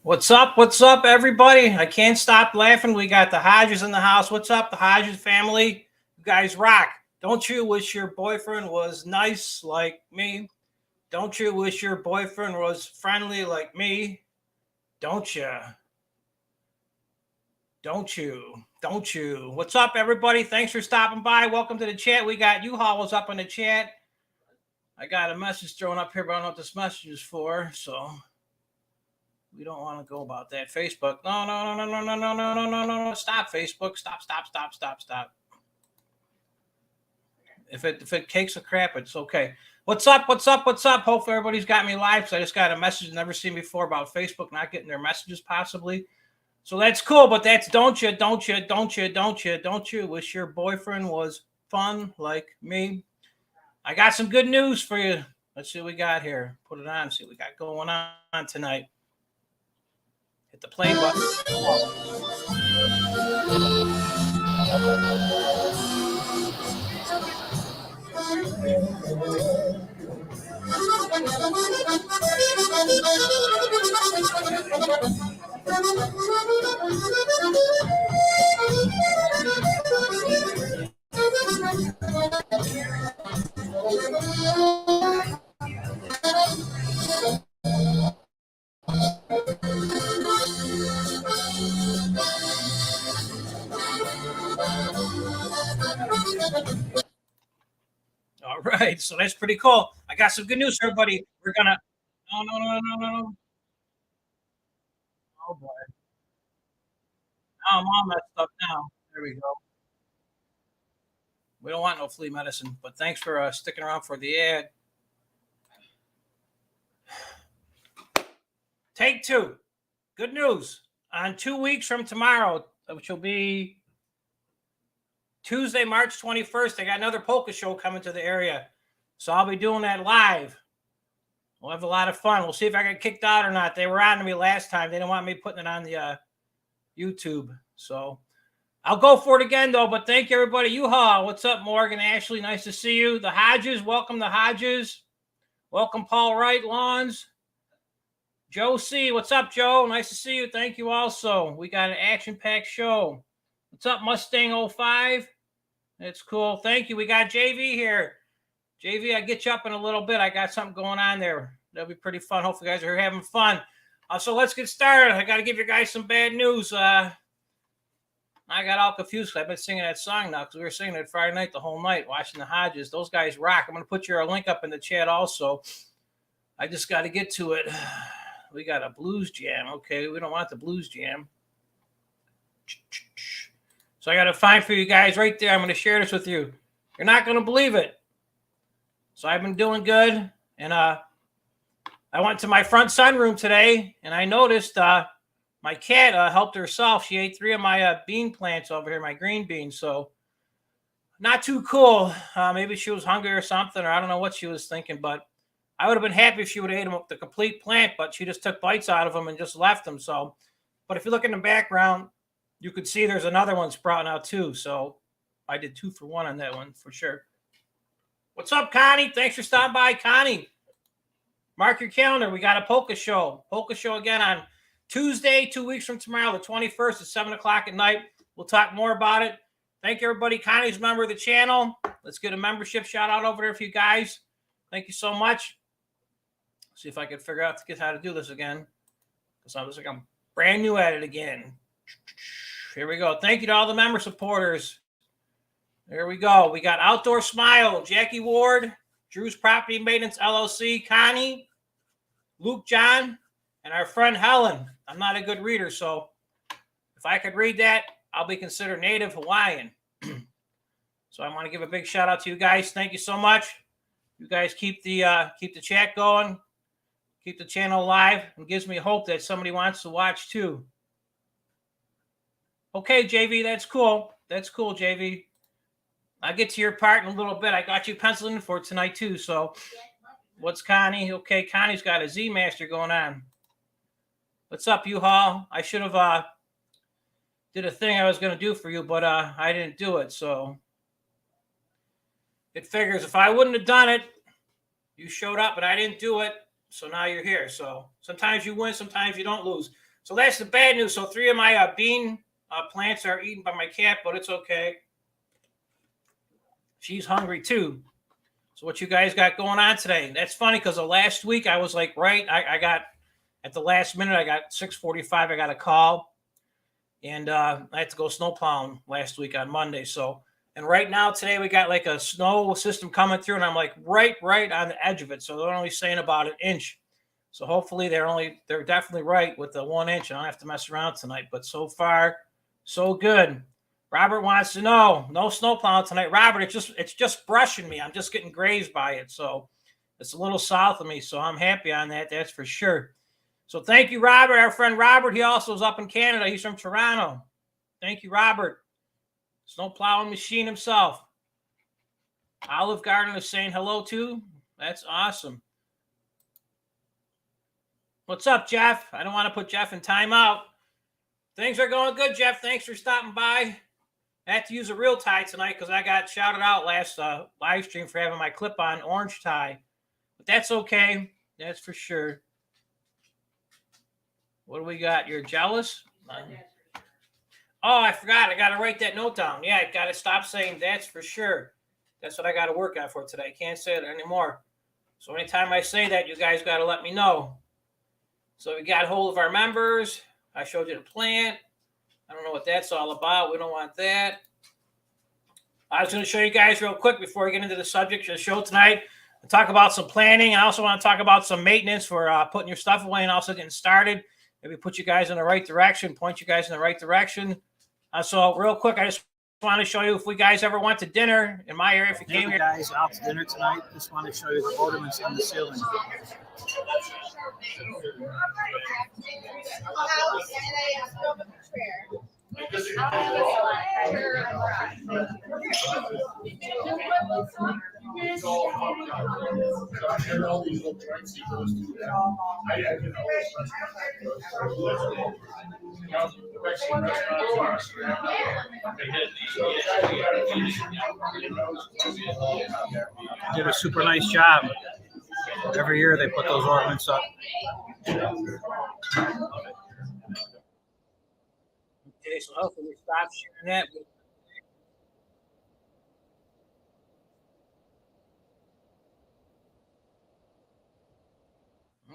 What's up, everybody? I can't stop laughing. We got the Hodges in the house. What's up, the Hodges family? You guys rock. Don't you wish your boyfriend was nice like me? Don't you wish your boyfriend was friendly like me? Don't you? Don't you? Don't you? What's up, everybody? Thanks for stopping by. Welcome to the chat. We got U-Haul was up in the chat. I got a message thrown up here, but I don't know what this message is for, so we don't want to go about that. Facebook. No. Stop, Facebook. Stop. If it cakes a crap, it's okay. What's up? Hopefully everybody's got me live. So I just got a message never seen before about Facebook not getting their messages possibly. So that's cool, but that's don't you wish your boyfriend was fun like me? I got some good news for you. Let's see what we got here. Put it on, see what we got going on tonight. Hit the play button. All right, so that's pretty cool. I got some good news for everybody. We're gonna no. Oh boy. Oh, I'm all messed up now. There we go. We don't want no flea medicine, but thanks for sticking around for the ad. Take two. Good news. On 2 weeks from tomorrow, which will be Tuesday, March 21st, I got another polka show coming to the area. So I'll be doing that live. We'll have a lot of fun. We'll see if I get kicked out or not. They were on to me last time. They didn't want me putting it on the YouTube. So I'll go for it again, though. But thank you, everybody. U-Haul, what's up, Morgan, Ashley? Nice to see you. The Hodges, welcome the Hodges. Welcome, Paul Wright, Lawns. Joe C, what's up, Joe? Nice to see you. Thank you also. We got an action-packed show. What's up, Mustang 05? That's cool. Thank you. We got JV here. JV, I'll get you up in a little bit. I got something going on there. That'll be pretty fun. Hopefully, you guys are having fun. So let's get started. I got to give you guys some bad news. I got all confused because I've been singing that song now because we were singing it Friday night the whole night, watching the Hodges. Those guys rock. I'm going to put your link up in the chat also. I just got to get to it. We got a blues jam. Okay, we don't want the blues jam. So I got to find for you guys right there. I'm going to share this with you. You're not going to believe it. So I've been doing good. And I went to my front sunroom today, and I noticed my cat helped herself. She ate 3 of my bean plants over here, my green beans. So not too cool. Maybe she was hungry or something, or I don't know what she was thinking, but I would have been happy if she would have ate them, the complete plant, but she just took bites out of them and just left them. So, but if you look in the background, you could see there's another one sprouting out too. So I did 2 for 1 on that one for sure. What's up, Connie? Thanks for stopping by, Connie. Mark your calendar. We got a polka show. Polka show again on Tuesday, 2 weeks from tomorrow, the 21st at 7 o'clock at night. We'll talk more about it. Thank you, everybody. Connie's a member of the channel. Let's get a membership shout out over there for you guys. Thank you so much. See if I can figure out how to do this again. Because I was like, I'm brand new at it again. Here we go. Thank you to all the member supporters. There we go. We got Outdoor Smile, Jackie Ward, Drew's Property Maintenance LLC, Connie, Luke John, and our friend Helen. I'm not a good reader, so if I could read that, I'll be considered native Hawaiian. So I want to give a big shout out to you guys. Thank you so much. You guys keep the chat going. Keep the channel alive, and gives me hope that somebody wants to watch too. Okay, JV, that's cool. That's cool, JV. I'll get to your part in a little bit. I got you penciled in for tonight too. So what's Connie? Okay, Connie's got a Z Master going on. What's up, U-Haul? I should have did a thing I was going to do for you, but I didn't do it. So it figures if I wouldn't have done it, you showed up, but I didn't do it. So now you're here. So sometimes you win, sometimes you don't lose. So that's the bad news. So 3 of my bean plants are eaten by my cat, but it's okay. She's hungry too. So what you guys got going on today? That's funny because the last week I was like, I got at the last minute, I got 6:45. I got a call, and I had to go snow plowing last week on Monday. So, and right now today we got like a snow system coming through, and I'm like right on the edge of it. So they're only saying about an inch. So hopefully they're definitely right with the 1 inch. I don't have to mess around tonight. But so far, so good. Robert wants to know, no snow plowing tonight. Robert, it's just brushing me. I'm just getting grazed by it. So it's a little south of me. So I'm happy on that. That's for sure. So thank you, Robert. Our friend Robert, he also is up in Canada. He's from Toronto. Thank you, Robert. Snow plowing machine himself. Olive Garden is saying hello too. That's awesome. What's up, Jeff? I don't want to put Jeff in timeout. Things are going good, Jeff. Thanks for stopping by. I had to use a real tie tonight because I got shouted out last live stream for having my clip-on orange tie. But that's okay. That's for sure. What do we got? You're jealous? Oh, I forgot. I got to write that note down. Yeah, I got to stop saying that's for sure. That's what I got to work on for today. I can't say it anymore. So anytime I say that, you guys got to let me know. So we got hold of our members. I showed you the plant. I don't know what that's all about. We don't want that. I was going to show you guys real quick before we get into the subject of the show tonight. I'll talk about some planning. I also want to talk about some maintenance for putting your stuff away and also getting started. Maybe put you guys in the right direction, point you guys in the right direction. So real quick, I just want to show you if we guys ever went to dinner in my area. If you came here, guys, out to dinner tonight, just want to show you the ornaments on the ceiling. Did a super nice job. Every year they put those ornaments up. Okay, so hopefully we stop sharing that.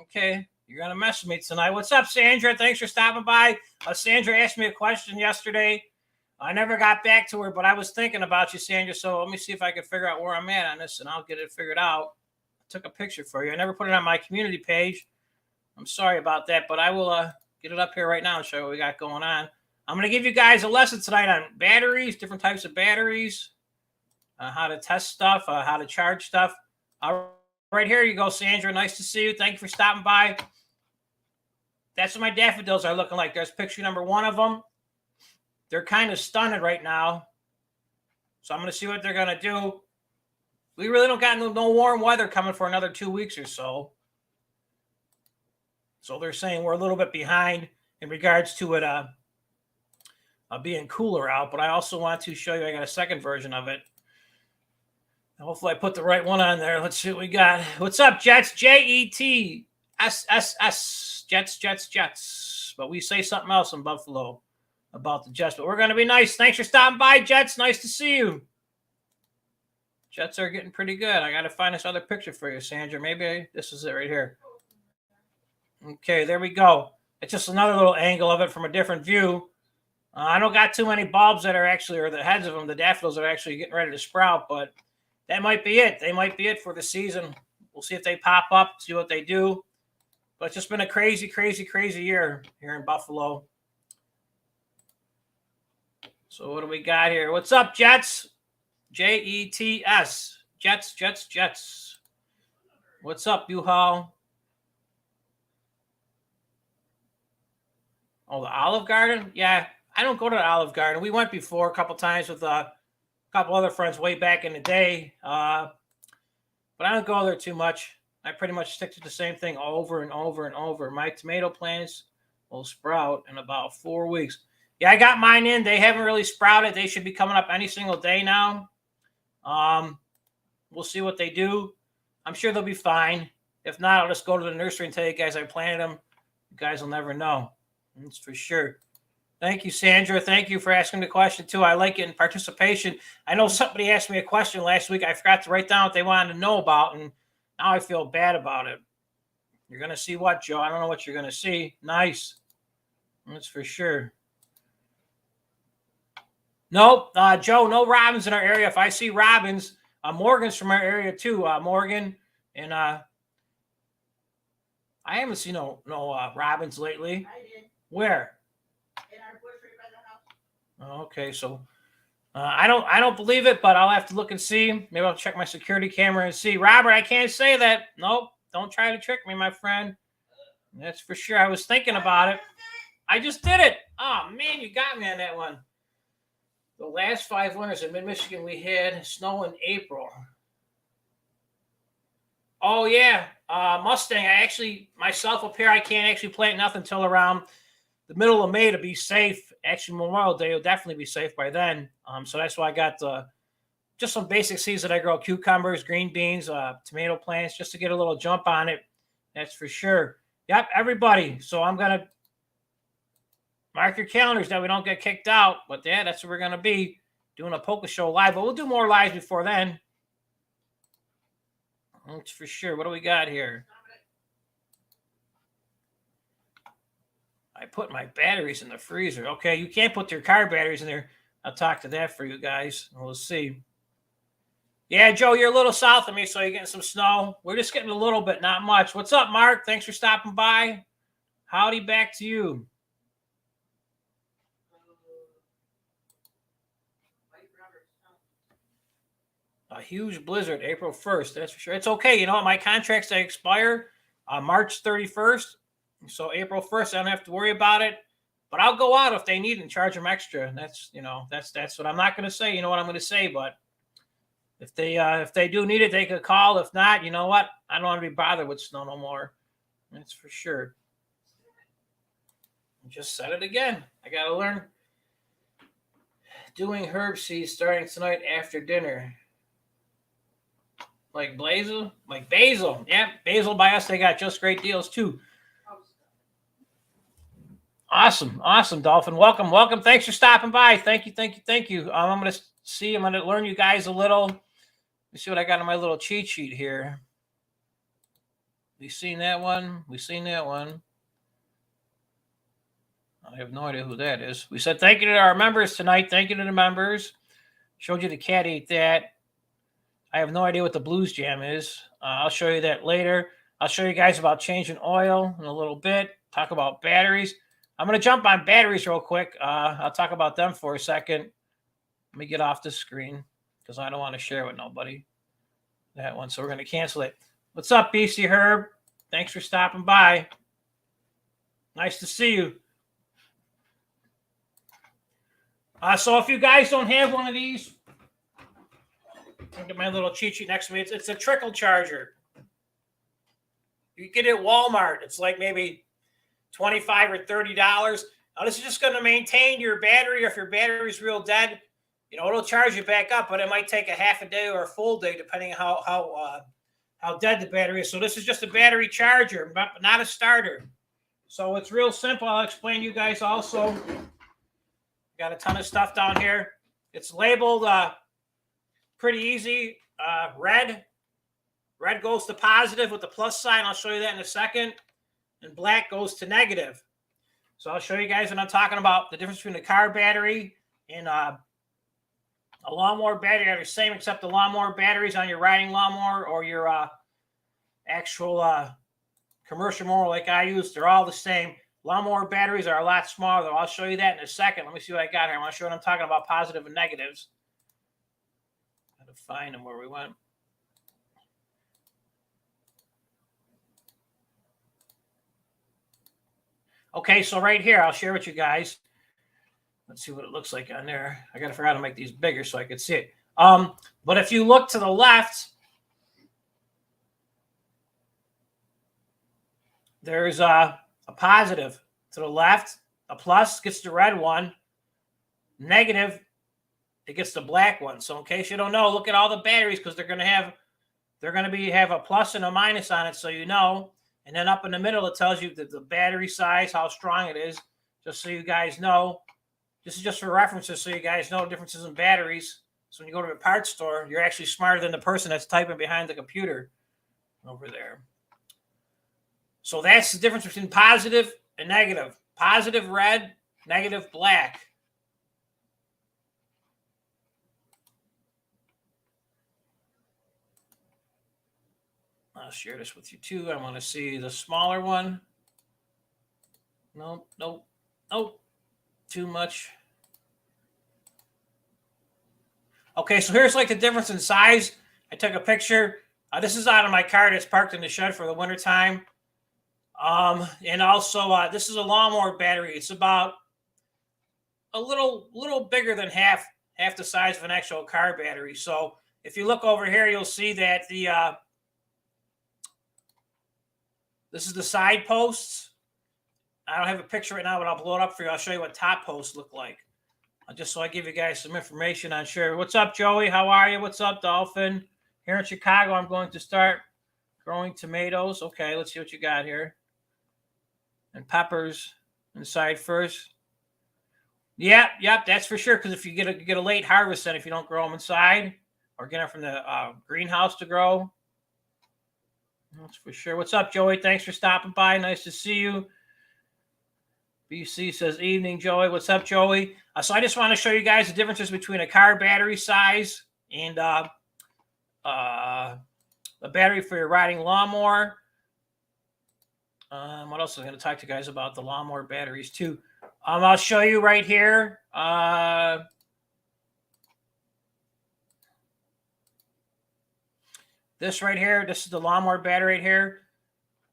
Okay, you're going to mess with me tonight. What's up, Sandra? Thanks for stopping by. Sandra asked me a question yesterday. I never got back to her, but I was thinking about you, Sandra. So let me see if I can figure out where I'm at on this, and I'll get it figured out. I took a picture for you. I never put it on my community page. I'm sorry about that, but I will get it up here right now and show you what we got going on. I'm going to give you guys a lesson tonight on batteries, different types of batteries, how to test stuff, how to charge stuff. Right here you go, Sandra. Nice to see you. Thank you for stopping by. That's what my daffodils are looking like. There's picture number 1 of them. They're kind of stunning right now. So I'm going to see what they're going to do. We really don't got no warm weather coming for another 2 weeks or so. So they're saying we're a little bit behind in regards to it being cooler out. But I also want to show you, I got a second version of it. Hopefully I put the right one on there. Let's see what we got. What's up, Jets? Jets. Jets. But we say something else in Buffalo about the Jets. But we're going to be nice. Thanks for stopping by, Jets. Nice to see you. Jets are getting pretty good. I got to find this other picture for you, Sandra. Maybe this is it right here. Okay, there we go. It's just another little angle of it from a different view. I don't got too many bulbs that are actually, or the heads of them, the daffodils are actually getting ready to sprout, but that might be it. They might be it for the season. We'll see if they pop up, see what they do. But it's just been a crazy, crazy, crazy year here in Buffalo. So what do we got here? What's up, Jets? Jets. Jets. What's up, U-Haul? Oh, the Olive Garden? Yeah, I don't go to the Olive Garden. We went before a couple times with a couple other friends way back in the day. But I don't go there too much. I pretty much stick to the same thing over and over and over. My tomato plants will sprout in about 4 weeks. Yeah, I got mine in. They haven't really sprouted. They should be coming up any single day now. We'll see what they do. I'm sure they'll be fine. If not, I'll just go to the nursery and tell you guys I planted them. You guys will never know. That's for sure. Thank you, Sandra. Thank you for asking the question too. I like it in participation. I know somebody asked me a question last week. I forgot to write down what they wanted to know about, and now I feel bad about it. You're going to see what, Joe? I don't know what you're going to see. Nice. That's for sure. Nope, Joe, no robins in our area. If I see robins, Morgan's from our area too. Morgan, and I haven't seen no robins lately. I did. Where? In our bush right by the house. Okay, so I don't believe it, but I'll have to look and see. Maybe I'll check my security camera and see. Robert, I can't say that. Nope, don't try to trick me, my friend. That's for sure. I was thinking about it. I just did it. Oh man, you got me on that one. The last 5 winters in mid-Michigan, we had snow in April. Oh, yeah. Mustang, I actually, myself up here, I can't actually plant nothing until around the middle of May to be safe. Actually, Memorial Day will definitely be safe by then. So that's why I got just some basic seeds that I grow. Cucumbers, green beans, tomato plants, just to get a little jump on it. That's for sure. Yep, everybody. So I'm going to mark your calendars that we don't get kicked out. But yeah, that's what we're going to be doing, a Polka Show live. But we'll do more lives before then. That's for sure. What do we got here? I put my batteries in the freezer. Okay, you can't put your car batteries in there. I'll talk to that for you guys. We'll see. Yeah, Joe, you're a little south of me, so you're getting some snow. We're just getting a little bit, not much. What's up, Mark? Thanks for stopping by. Howdy back to you. A huge blizzard, April 1st. That's for sure. It's okay. You know what? My contracts, they expire March 31st. So April 1st, I don't have to worry about it. But I'll go out if they need and charge them extra. And that's, you know, that's what I'm not going to say. You know what I'm going to say. But if they do need it, they could call. If not, you know what? I don't want to be bothered with snow no more. That's for sure. I just said it again. I got to learn. Doing herb seeds starting tonight after dinner. Like basil? Like basil. Yeah, basil by us. They got just great deals too. Awesome. Awesome, Dolphin. Welcome. Welcome. Thanks for stopping by. Thank you. Thank you. Thank you. I'm going to see. I'm going to learn you guys a little. Let me see what I got on my little cheat sheet here. We seen that one. We seen that one. I have no idea who that is. We said thank you to our members tonight. Thank you to the members. Showed you the cat ate that. I have no idea what the Blues Jam is. I'll show you that later. I'll show you guys about changing oil in a little bit. Talk about batteries. I'm going to jump on batteries real quick. I'll talk about them for a second. Let me get off the screen because I don't want to share with nobody that one. So we're going to cancel it. What's up, BC Herb? Thanks for stopping by. Nice to see you. So if you guys don't have one of these, look at my little cheat sheet next to me. It's a trickle charger. You get it at Walmart. It's like maybe $25 or $30. Now, this is just going to maintain your battery. Or if your battery is real dead, you know, it'll charge you back up, but it might take a half a day or a full day, depending on how dead the battery is. So this is just a battery charger, but not a starter. So it's real simple. I'll explain to you guys also. Got a ton of stuff down here. It's labeled pretty easy. Red goes to positive with the plus sign. I'll show you that in a second. And black goes to negative. So I'll show you guys what I'm talking about. The difference between the car battery and a lawnmower battery are the same, except the lawnmower batteries on your riding lawnmower or your actual commercial mower like I use, they're all the same. Lawnmower batteries are a lot smaller, though. I'll show you that in a second. Let me see what I got here. I want to show you what I'm talking about, positive and negatives. Got to find them where we went. Okay, so right here, I'll share with you guys. Let's see what it looks like on there. I got to figure out how to make these bigger so I can see it. But if you look to the left, there's a positive to the left. A plus gets the red one. Negative, it gets the black one. So in case you don't know, look at all the batteries because they're going to have a plus and a minus on it, so you know. And then up in the middle, it tells you the battery size, how strong it is. just so you guys know. This is just for references so you guys know differences in batteries. So when you go to a parts store, you're actually smarter than the person that's typing behind the computer over there. So that's the difference between positive and negative. Positive red, negative black. I'll share this with you too. I want to see the smaller one. Nope, nope, nope. Too much. Okay, so here's like the difference in size. I took a picture. This is out of my car that's parked in the shed for the wintertime. And also, this is a lawnmower battery. It's about a little bigger than half the size of an actual car battery. So if you look over here, you'll see that the this is the side posts. I don't have a picture right now, but I'll blow it up for you. I'll show you what top posts look like. Just so I give you guys some information on sure. What's up, Joey? How are you? What's up, Dolphin? Here in Chicago, I'm going to start growing tomatoes. Okay, let's see what you got here. And peppers inside first. Yep, that's for sure. Because if you get a late harvest, then if you don't grow them inside or get them from the greenhouse to grow, that's for sure. What's up, Joey? Thanks for stopping by. Nice to see you. BC says, evening, Joey. What's up, Joey? So I just want to show you guys the differences between a car battery size and a battery for your riding lawnmower. What else am I going to talk to you guys about? The lawnmower batteries, too. I'll show you right here. This right here, this is the lawnmower battery right here.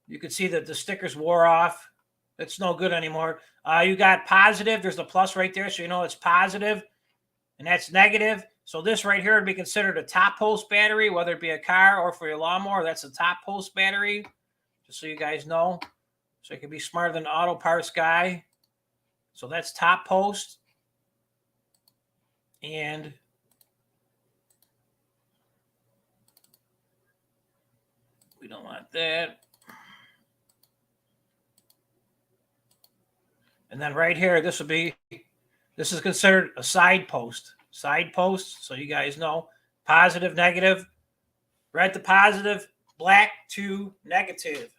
You can see that the stickers wore off. It's no good anymore. You got positive. There's the plus right there, so you know it's positive, and that's negative. So this right here would be considered a top post battery, whether it be a car or for your lawnmower. That's a top post battery, just so you guys know. So you can be smarter than the auto parts guy. So that's top post. And we don't want that. And then right here, this is considered a side post. Side post, so you guys know. Positive, negative. Red to positive, black to negative.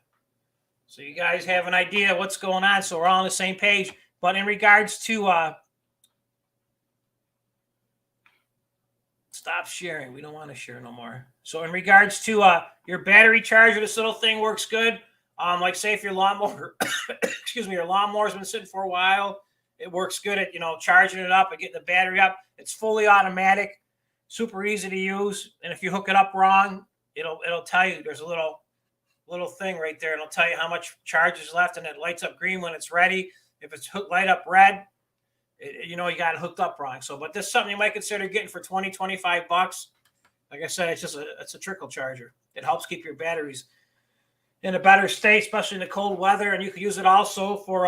So you guys have an idea what's going on. So we're all on the same page. But in regards to stop sharing. We don't want to share no more. So in regards to your battery charger, this little thing works good. Like say if your lawnmower, excuse me, your lawnmower's been sitting for a while, it works good at, charging it up and getting the battery up. It's fully automatic, super easy to use. And if you hook it up wrong, it'll tell you there's a little thing right there. It'll tell you how much charge is left, and it lights up green when it's ready. If it's light up red, you got it hooked up wrong. So, but this is something you might consider getting for $20, $25. Like I said, it's a trickle charger. It helps keep your batteries in a better state, especially in the cold weather. And you can use it also for,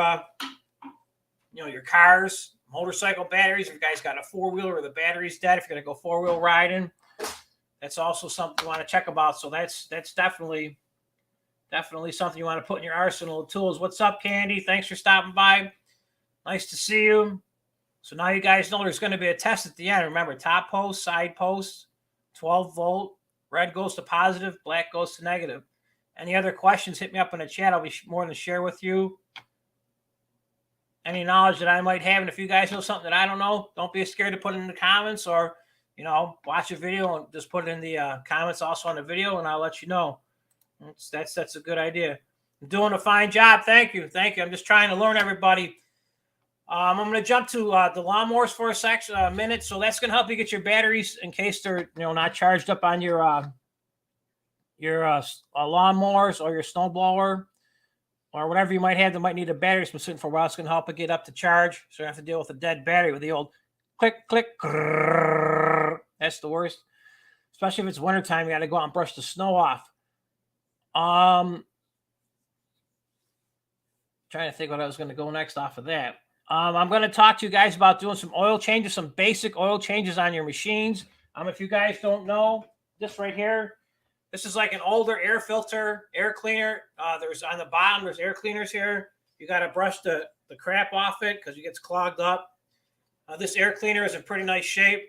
your cars, motorcycle batteries. If you guys got a four-wheeler where the battery's dead, if you're going to go four-wheel riding, that's also something you want to check about. So that's definitely something you want to put in your arsenal of tools. What's up, Candy? Thanks for stopping by. Nice to see you. So now you guys know there's going to be a test at the end. Remember, top post, side post, 12 volt. Red goes to positive, black goes to negative. Any other questions, hit me up in the chat. I'll be more than share with you any knowledge that I might have. And if you guys know something that I don't know, don't be scared to put it in the comments, or, watch a video and just put it in the comments also on the video, and I'll let you know. That's a good idea. I'm doing a fine job. Thank you. I'm just trying to learn everybody. I'm going to jump to the lawnmowers for a minute. So that's going to help you get your batteries in case they're not charged up on your lawnmowers or your snowblower or whatever you might have that might need a battery. It's been sitting for a while. It's going to help it get up to charge. So you have to deal with a dead battery with the old click, click. Grrr. That's the worst. Especially if it's wintertime, you got to go out and brush the snow off. Trying to think what I was going to go next off of that. I'm going to talk to you guys about doing some oil changes, some basic oil changes on your machines. If you guys don't know, this right here, this is like an older air filter, air cleaner. There's on the bottom, there's air cleaners here. you got to brush the crap off it because it gets clogged up. This air cleaner is in pretty nice shape.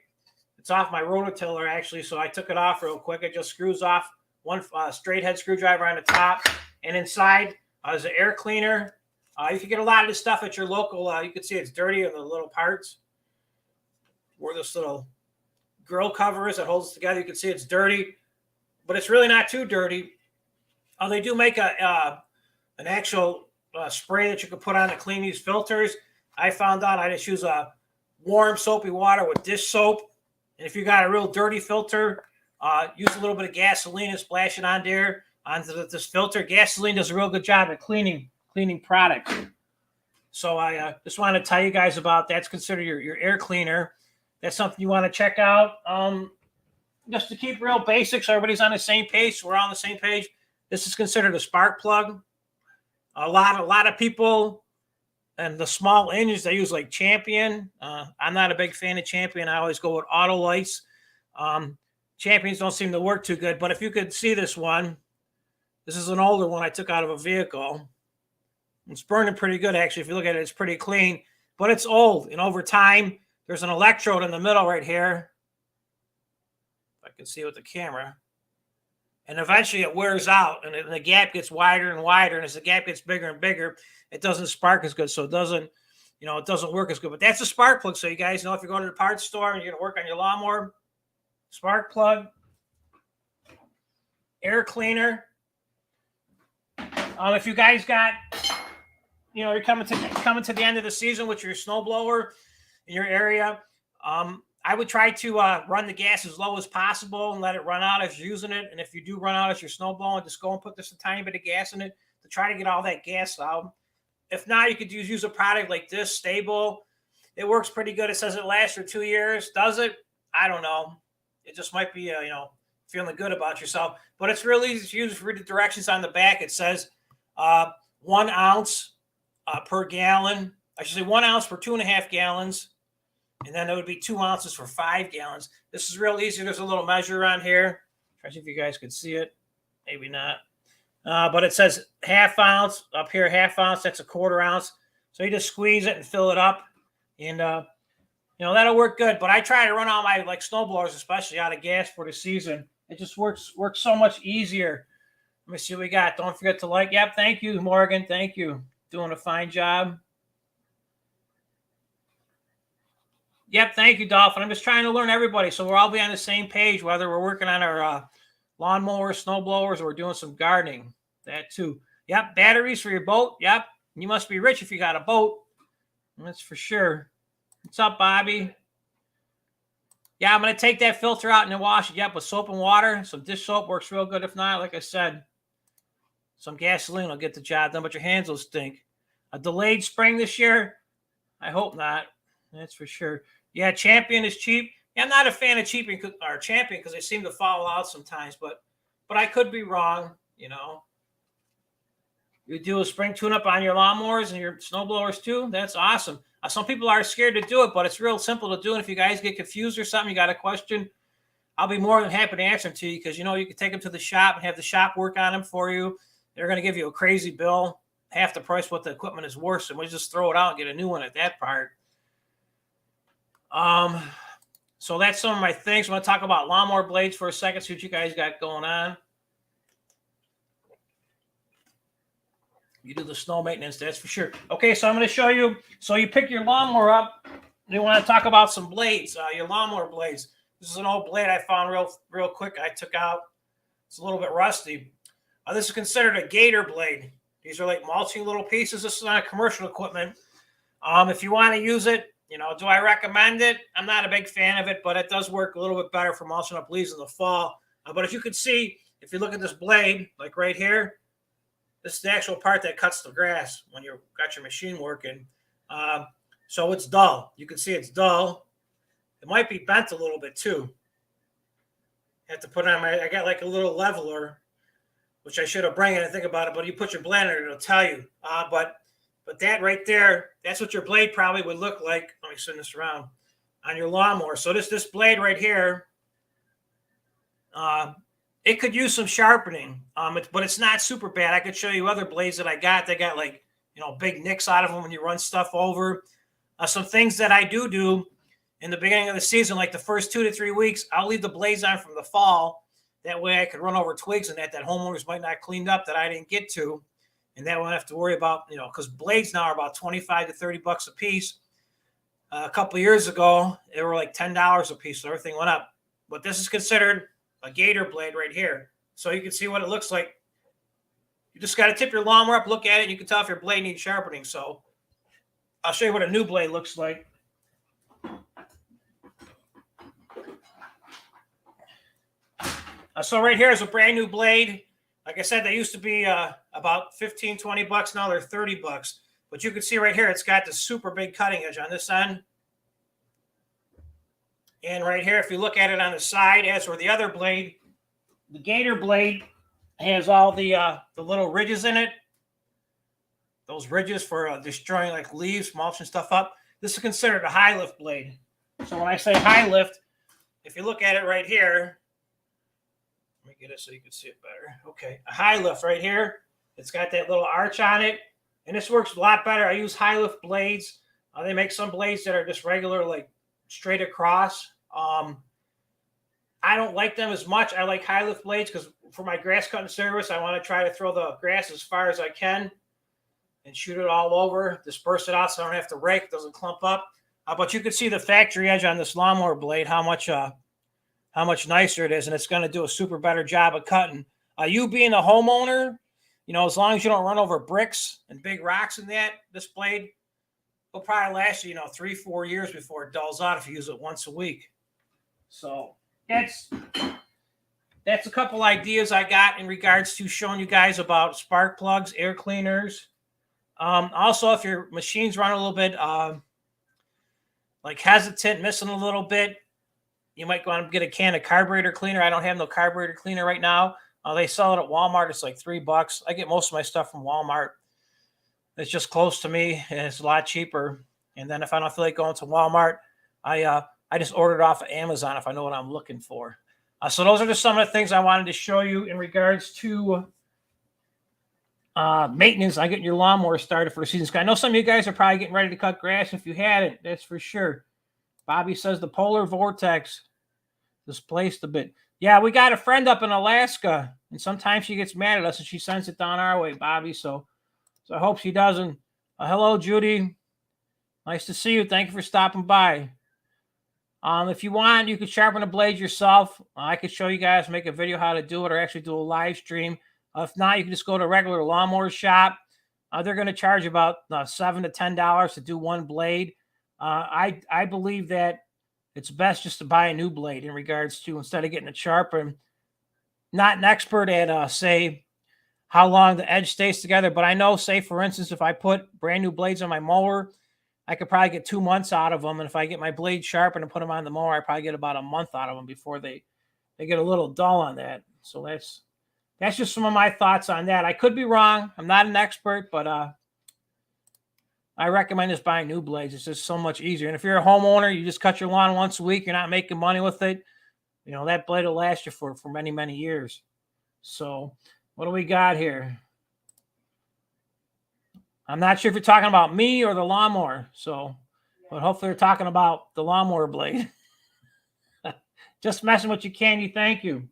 It's off my rototiller, actually, so I took it off real quick. It just screws off one straight head screwdriver on the top. And inside is an air cleaner. You can get a lot of this stuff at your local. You can see it's dirty in the little parts where this little grill cover is that holds it together. You can see it's dirty, but it's really not too dirty. They do make an actual spray that you can put on to clean these filters. I found out I just use a warm soapy water with dish soap. And if you got a real dirty filter, use a little bit of gasoline and splash it on there onto this filter. Gasoline does a real good job at cleaning products. So I just want to tell you guys about that's considered your air cleaner. That's something you want to check out. Just to keep real basics, so everybody's on the same page. So we're on the same page. This is considered a spark plug. A lot of people and the small engines, they use like Champion. I'm not a big fan of Champion. I always go with Autolites. Champions don't seem to work too good. But if you could see this one, this is an older one I took out of a vehicle. It's burning pretty good, actually. If you look at it, it's pretty clean. But it's old. And over time, there's an electrode in the middle right here. If I can see with the camera. And eventually it wears out. And the gap gets wider and wider. And as the gap gets bigger and bigger, it doesn't spark as good. So it doesn't work as good. But that's a spark plug. So you guys know if you're going to the parts store and you're going to work on your lawnmower, spark plug, air cleaner. If you guys got, you're coming to the end of the season with your snowblower in your area, I would try to run the gas as low as possible and let it run out as you're using it. And if you do run out as you're snowblowing, just go and put just a tiny bit of gas in it to try to get all that gas out. If not, you could use a product like this, Stable. It works pretty good. It says it lasts for 2 years. Does it? I don't know. It just might be, feeling good about yourself. But it's really easy to use. Read the directions on the back. It says 1 ounce per gallon. I should say 1 ounce per 2.5 gallons. And then it would be 2 ounces for 5 gallons. This is real easy. There's a little measure on here. Try to see if you guys could see it. Maybe not. But it says 1/2 ounce up here, 1/2 ounce. That's a 1/4 ounce. So you just squeeze it and fill it up. And, that'll work good. But I try to run all my snowblowers, especially out of gas for the season. It just works so much easier. Let me see what we got. Don't forget to like. Yep, thank you, Morgan. Thank you. Doing a fine job. Yep, thank you, Dolphin. I'm just trying to learn everybody, so we'll all be on the same page, whether we're working on our lawnmowers, snowblowers, or we're doing some gardening. That too. Yep, batteries for your boat. Yep, you must be rich if you got a boat. That's for sure. What's up, Bobby? Yeah, I'm going to take that filter out and then wash it. Yep, with soap and water. Some dish soap works real good. If not, like I said, some gasoline will get the job done, but your hands will stink. A delayed spring this year? I hope not. That's for sure. Yeah, Champion is cheap. Yeah, I'm not a fan of Champion because they seem to fall out sometimes, but I could be wrong, You do a spring tune-up on your lawnmowers and your snowblowers too? That's awesome. Some people are scared to do it, but it's real simple to do. And if you guys get confused or something, you got a question, I'll be more than happy to answer them to you because, you can take them to the shop and have the shop work on them for you. They're going to give you a crazy bill, half the price what the equipment is worth, and we just throw it out and get a new one at that part. So that's some of my things. I'm going to talk about lawnmower blades for a second, see what you guys got going on. You do the snow maintenance, that's for sure. Okay, so I'm going to show you. So you pick your lawnmower up. You want to talk about some blades, your lawnmower blades. This is an old blade I found real quick. I took out. It's a little bit rusty. This is considered a gator blade. These are like mulching little pieces. This is not commercial equipment. If you want to use it, do I recommend it? I'm not a big fan of it, but it does work a little bit better for mulching up leaves in the fall. But if you could see, if you look at this blade, like right here, this is the actual part that cuts the grass when you've got your machine working. So it's dull. You can see it's dull. It might be bent a little bit too. I have to put on I got like a little leveler, which I should have brought. I didn't think about it, but you put your blade in it, it'll tell you. But that right there, that's what your blade probably would look like. Let me spin this around on your lawnmower. So this blade right here, it could use some sharpening, but it's not super bad. I could show you other blades that I got. They got like big nicks out of them when you run stuff over. Some things that I do in the beginning of the season, like the first 2 to 3 weeks, I'll leave the blades on from the fall. That way I could run over twigs and that homeowners might not cleaned up that I didn't get to. And that won't have to worry about, because blades now are about $25 to $30 a piece. A couple of years ago, they were like $10 a piece, so everything went up. But this is considered a gator blade right here. So you can see what it looks like. You just got to tip your lawnmower up, look at it, and you can tell if your blade needs sharpening. So I'll show you what a new blade looks like. So right here is a brand new blade. Like I said, they used to be about $15, $20. Now they're $30. But you can see right here, it's got the super big cutting edge on this end. And right here, if you look at it on the side, as for the other blade, the gator blade has all the little ridges in it. Those ridges for destroying like leaves, mulch and stuff up. This is considered a high lift blade. So when I say high lift, if you look at it right here, let me get it so you can see it better. Okay, a high lift right here. It's got that little arch on it. And this works a lot better. I use high lift blades. They make some blades that are just regular, like straight across. I don't like them as much. I like high lift blades because for my grass cutting service, I want to try to throw the grass as far as I can and shoot it all over, disperse it out so I don't have to rake, it doesn't clump up. But you can see the factory edge on this lawnmower blade, how much nicer it is, and it's going to do a super better job of cutting. You being a homeowner, as long as you don't run over bricks and big rocks in that, this blade will probably last you, 3-4 years before it dulls out if you use it once a week. So that's a couple ideas I got in regards to showing you guys about spark plugs, air cleaners. Also, if your machines run a little bit like hesitant, missing a little bit, you might want to get a can of carburetor cleaner. I don't have no carburetor cleaner right now. They sell it at Walmart. It's like $3. I get most of my stuff from Walmart. It's just close to me, and it's a lot cheaper. And then if I don't feel like going to Walmart, I just order it off of Amazon if I know what I'm looking for. So those are just some of the things I wanted to show you in regards to maintenance on getting your lawnmower started for the season. I know some of you guys are probably getting ready to cut grass. If you hadn't, that's for sure. Bobby says the polar vortex displaced a bit. Yeah, we got a friend up in Alaska, and sometimes she gets mad at us and she sends it down our way, Bobby. So I hope she doesn't. Hello, Judy. Nice to see you. Thank you for stopping by. If you want, you can sharpen the blade yourself. I could show you guys, make a video how to do it, or actually do a live stream. If not, you can just go to a regular lawnmower shop. They're going to charge about $7 to $10 to do one blade. I believe that it's best just to buy a new blade in regards to, instead of getting it sharpened. Not an expert at, say, how long the edge stays together, but I know, say, for instance, if I put brand new blades on my mower, I could probably get 2 months out of them. And if I get my blade sharpened and put them on the mower, I probably get about a month out of them before they get a little dull on that. So that's just some of my thoughts on that. I could be wrong. I'm not an expert, but I recommend just buying new blades. It's just so much easier. And if you're a homeowner, you just cut your lawn once a week. You're not making money with it. That blade will last you for many, many years. So what do we got here? I'm not sure if you're talking about me or the lawnmower. But hopefully you're talking about the lawnmower blade. Just messing with you, Candy. Thank you.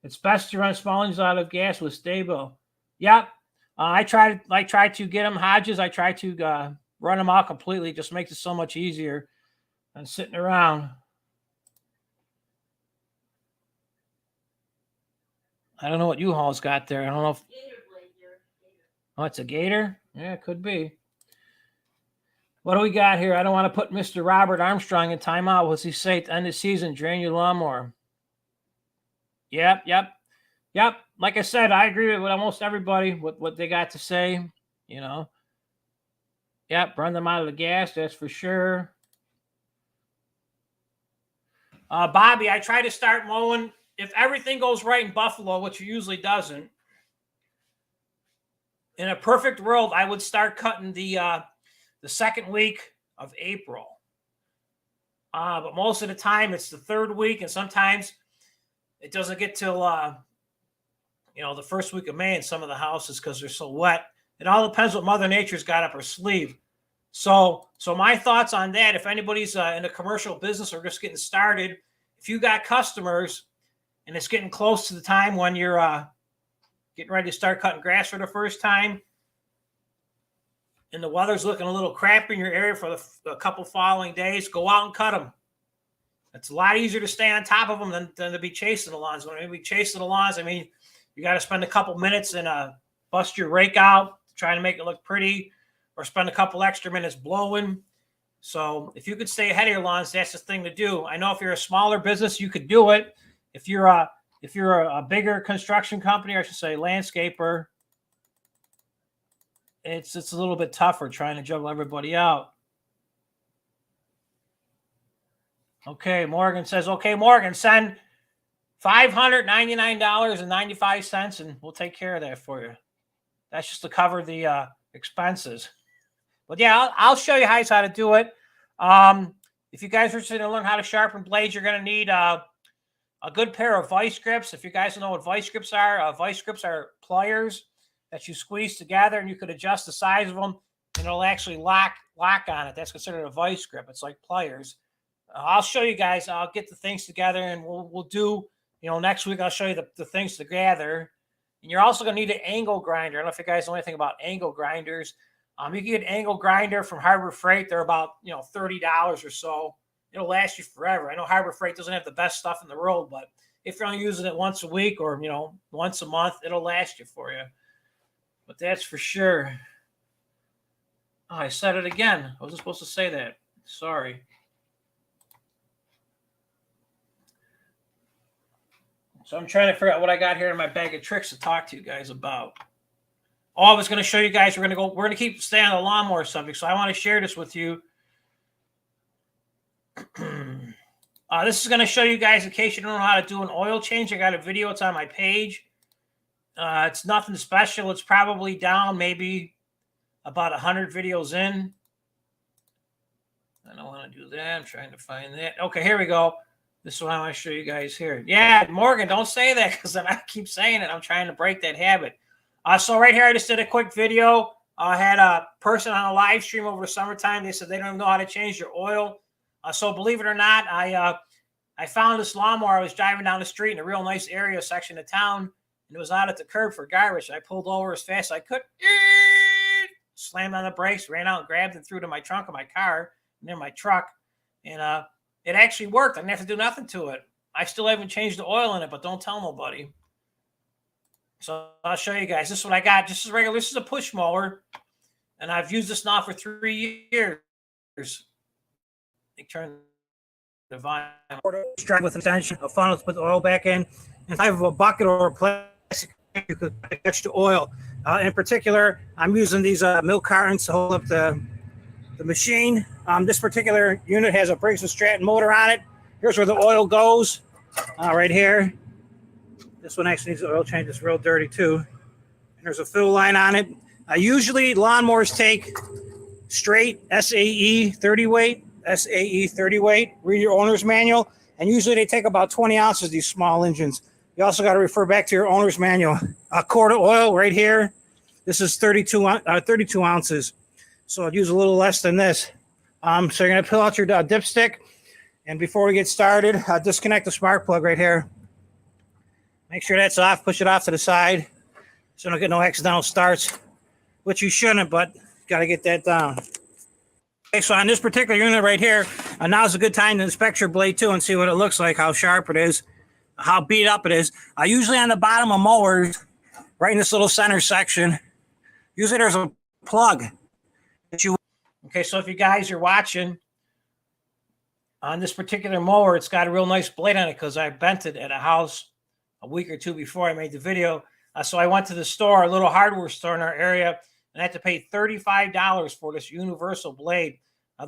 It's best to run small engines out of gas with stable. Yep. I try to get them Hodges. I try to run them out completely. It just makes it so much easier than sitting around. I don't know what U-Haul's got there. I don't know if... Gator blade here. Oh, it's a gator? Yeah, it could be. What do we got here? I don't want to put Mr. Robert Armstrong in timeout. What's he say at the end of the season? Drain your lawnmower. Yep. Like I said, I agree with almost everybody, what they got to say, Yep, run them out of the gas, that's for sure. Bobby, I try to start mowing. If everything goes right in Buffalo, which it usually doesn't, in a perfect world, I would start cutting the second week of April. But most of the time, it's the third week, and sometimes it doesn't get till the first week of May in some of the houses because they're so wet. It all depends what Mother Nature's got up her sleeve. So my thoughts on that, if anybody's in a commercial business or just getting started, if you got customers and it's getting close to the time when you're getting ready to start cutting grass for the first time, and the weather's looking a little crappy in your area for a couple following days, go out and cut them. It's a lot easier to stay on top of them than to be chasing the lawns. When we chasing the lawns, I mean, you got to spend a couple minutes and bust your rake out, trying to make it look pretty, or spend a couple extra minutes blowing. So if you could stay ahead of your lawns, that's the thing to do. I know if you're a smaller business, you could do it. If you're a bigger construction company, or I should say landscaper, it's a little bit tougher trying to juggle everybody out. Okay, Morgan says, okay, Morgan, send $599.95 and we'll take care of that for you. That's just to cover the expenses. But yeah, I'll show you guys how to do it. If you guys are interested in learn how to sharpen blades, you're going to need a good pair of vice grips. If you guys don't know what vice grips are pliers that you squeeze together, and you could adjust the size of them, and it'll actually lock on it. That's considered a vice grip. It's like pliers. I'll show you guys. I'll get the things together, and we'll do, next week I'll show you the things together. And you're also going to need an angle grinder. I don't know if you guys know anything about angle grinders. You can get an angle grinder from Harbor Freight. They're about, $30 or so. It'll last you forever. I know Harbor Freight doesn't have the best stuff in the world, but if you're only using it once a week or, once a month, it'll last you for you. But that's for sure. Oh, I said it again. I wasn't supposed to say that. Sorry. So I'm trying to figure out what I got here in my bag of tricks to talk to you guys about. Oh, I was going to show you guys. We're going to keep staying on the lawnmower subject. So I want to share this with you. This is going to show you guys, in case you don't know how to do an oil change. I got a video. It's on my page. It's nothing special. It's probably down maybe about 100 videos in. I don't want to do that. I'm trying to find that. Okay, here we go. This is what I want to show you guys here. Yeah, Morgan, don't say that because then I keep saying it. I'm trying to break that habit. So right here, I just did a quick video. I had a person on a live stream over the summertime. They said they don't even know how to change their oil. So believe it or not, I found this lawnmower. I was driving down the street in a real nice area section of town, and it was out at the curb for garbage. I pulled over as fast as I could, slammed on the brakes, ran out and grabbed it, threw it in my trunk of my car, near my truck, and it actually worked. I didn't have to do nothing to it. I still haven't changed the oil in it, but don't tell nobody. So I'll show you guys. This is what I got. This is regular. This is a push mower, and I've used this now for 3 years. They turn the vine. Drive with an extension, a funnel to put the oil back in. If I have a bucket or a plastic, you could catch the oil. In particular, I'm using these milk cartons to hold up the machine. This particular unit has a Briggs & Stratton motor on it. Here's where the oil goes, right here. This one actually needs an oil change. It's real dirty too. And there's a fill line on it. Usually lawnmowers take straight SAE 30 weight. SAE 30 weight. Read your owner's manual. And usually they take about 20 ounces, these small engines. You also got to refer back to your owner's manual. A quart of oil right here. This is 32 ounces. So I'd use a little less than this. So you're going to pull out your dipstick. And before we get started, disconnect the spark plug right here. Make sure that's off. Push it off to the side so you don't get no accidental starts, which you shouldn't, but got to get that down. Okay, so on this particular unit right here, now's a good time to inspect your blade too and see what it looks like, how sharp it is, how beat up it is. Usually on the bottom of mowers, right in this little center section, usually there's a plug. Okay, so if you guys are watching, on this particular mower, it's got a real nice blade on it because I bent it at a house a week or two before I made the video. So I went to the store, a little hardware store in our area, and I had to pay $35 for this universal blade.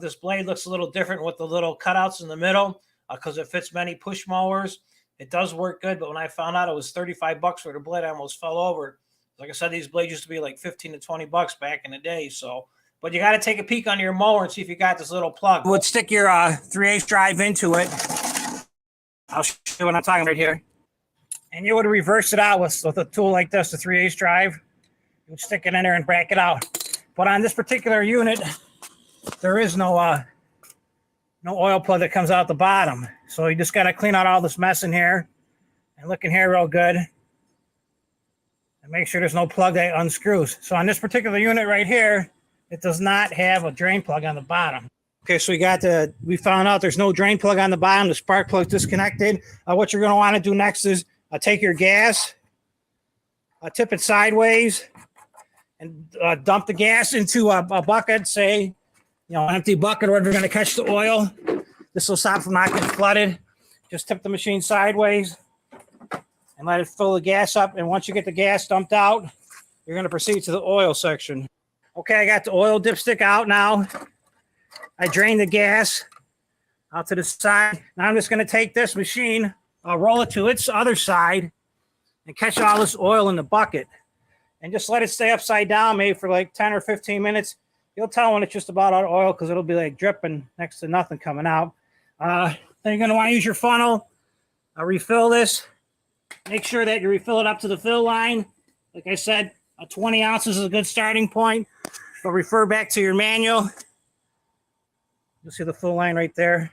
This blade looks a little different with the little cutouts in the middle because it fits many push mowers. It does work good, but when I found out it was $35 for the blade, I almost fell over. Like I said, these blades used to be like 15 to 20 bucks back in the day. So, but you got to take a peek on your mower and see if you got this little plug. You would stick your 3/8 drive into it. I'll show you what I'm talking about here. And you would reverse it out with a tool like this, the 3/8 drive. you would stick it in there and back it out. But on this particular unit, there is no oil plug that comes out the bottom. So you just got to clean out all this mess in here and look in here real good and make sure there's no plug that unscrews. So on this particular unit right here, it does not have a drain plug on the bottom. Okay, so we found out there's no drain plug on the bottom. The spark plug's disconnected. What you're going to want to do next is take your gas, tip it sideways, and dump the gas into a bucket, say, an empty bucket, or whatever, you're going to catch the oil. This will stop from not getting flooded. Just tip the machine sideways and let it fill the gas up. And once you get the gas dumped out, you're going to proceed to the oil section. Okay, I got the oil dipstick out now. I drained the gas out to the side. Now I'm just going to take this machine, roll it to its other side, and catch all this oil in the bucket. And just let it stay upside down maybe for like 10 or 15 minutes. You'll tell when it's just about out of oil because it'll be like dripping next to nothing coming out. Then you're going to want to use your funnel, refill this. Make sure that you refill it up to the fill line. Like I said, 20 ounces is a good starting point. But refer back to your manual. You'll see the full line right there.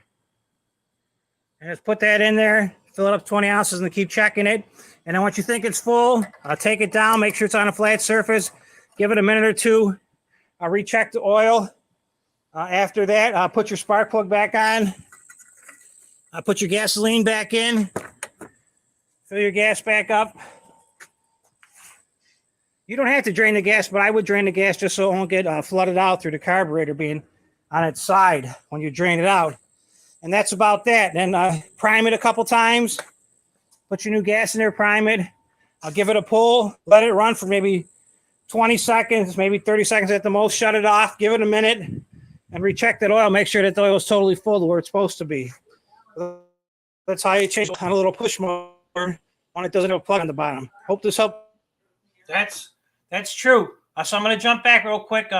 And just put that in there, fill it up 20 ounces, and keep checking it. And then once you think it's full, take it down, make sure it's on a flat surface, give it a minute or two, recheck the oil. After that, put your spark plug back on, put your gasoline back in, fill your gas back up. You don't have to drain the gas, but I would drain the gas just so it won't get flooded out through the carburetor being on its side when you drain it out. And that's about that. Then prime it a couple times. Put your new gas in there, prime it. I'll give it a pull. Let it run for maybe 20 seconds, maybe 30 seconds at the most. Shut it off. Give it a minute and recheck that oil. Make sure that the oil is totally full to where it's supposed to be. That's how you change on a little push motor when it doesn't have a plug on the bottom. Hope this helped. That's true. So I'm going to jump back real quick.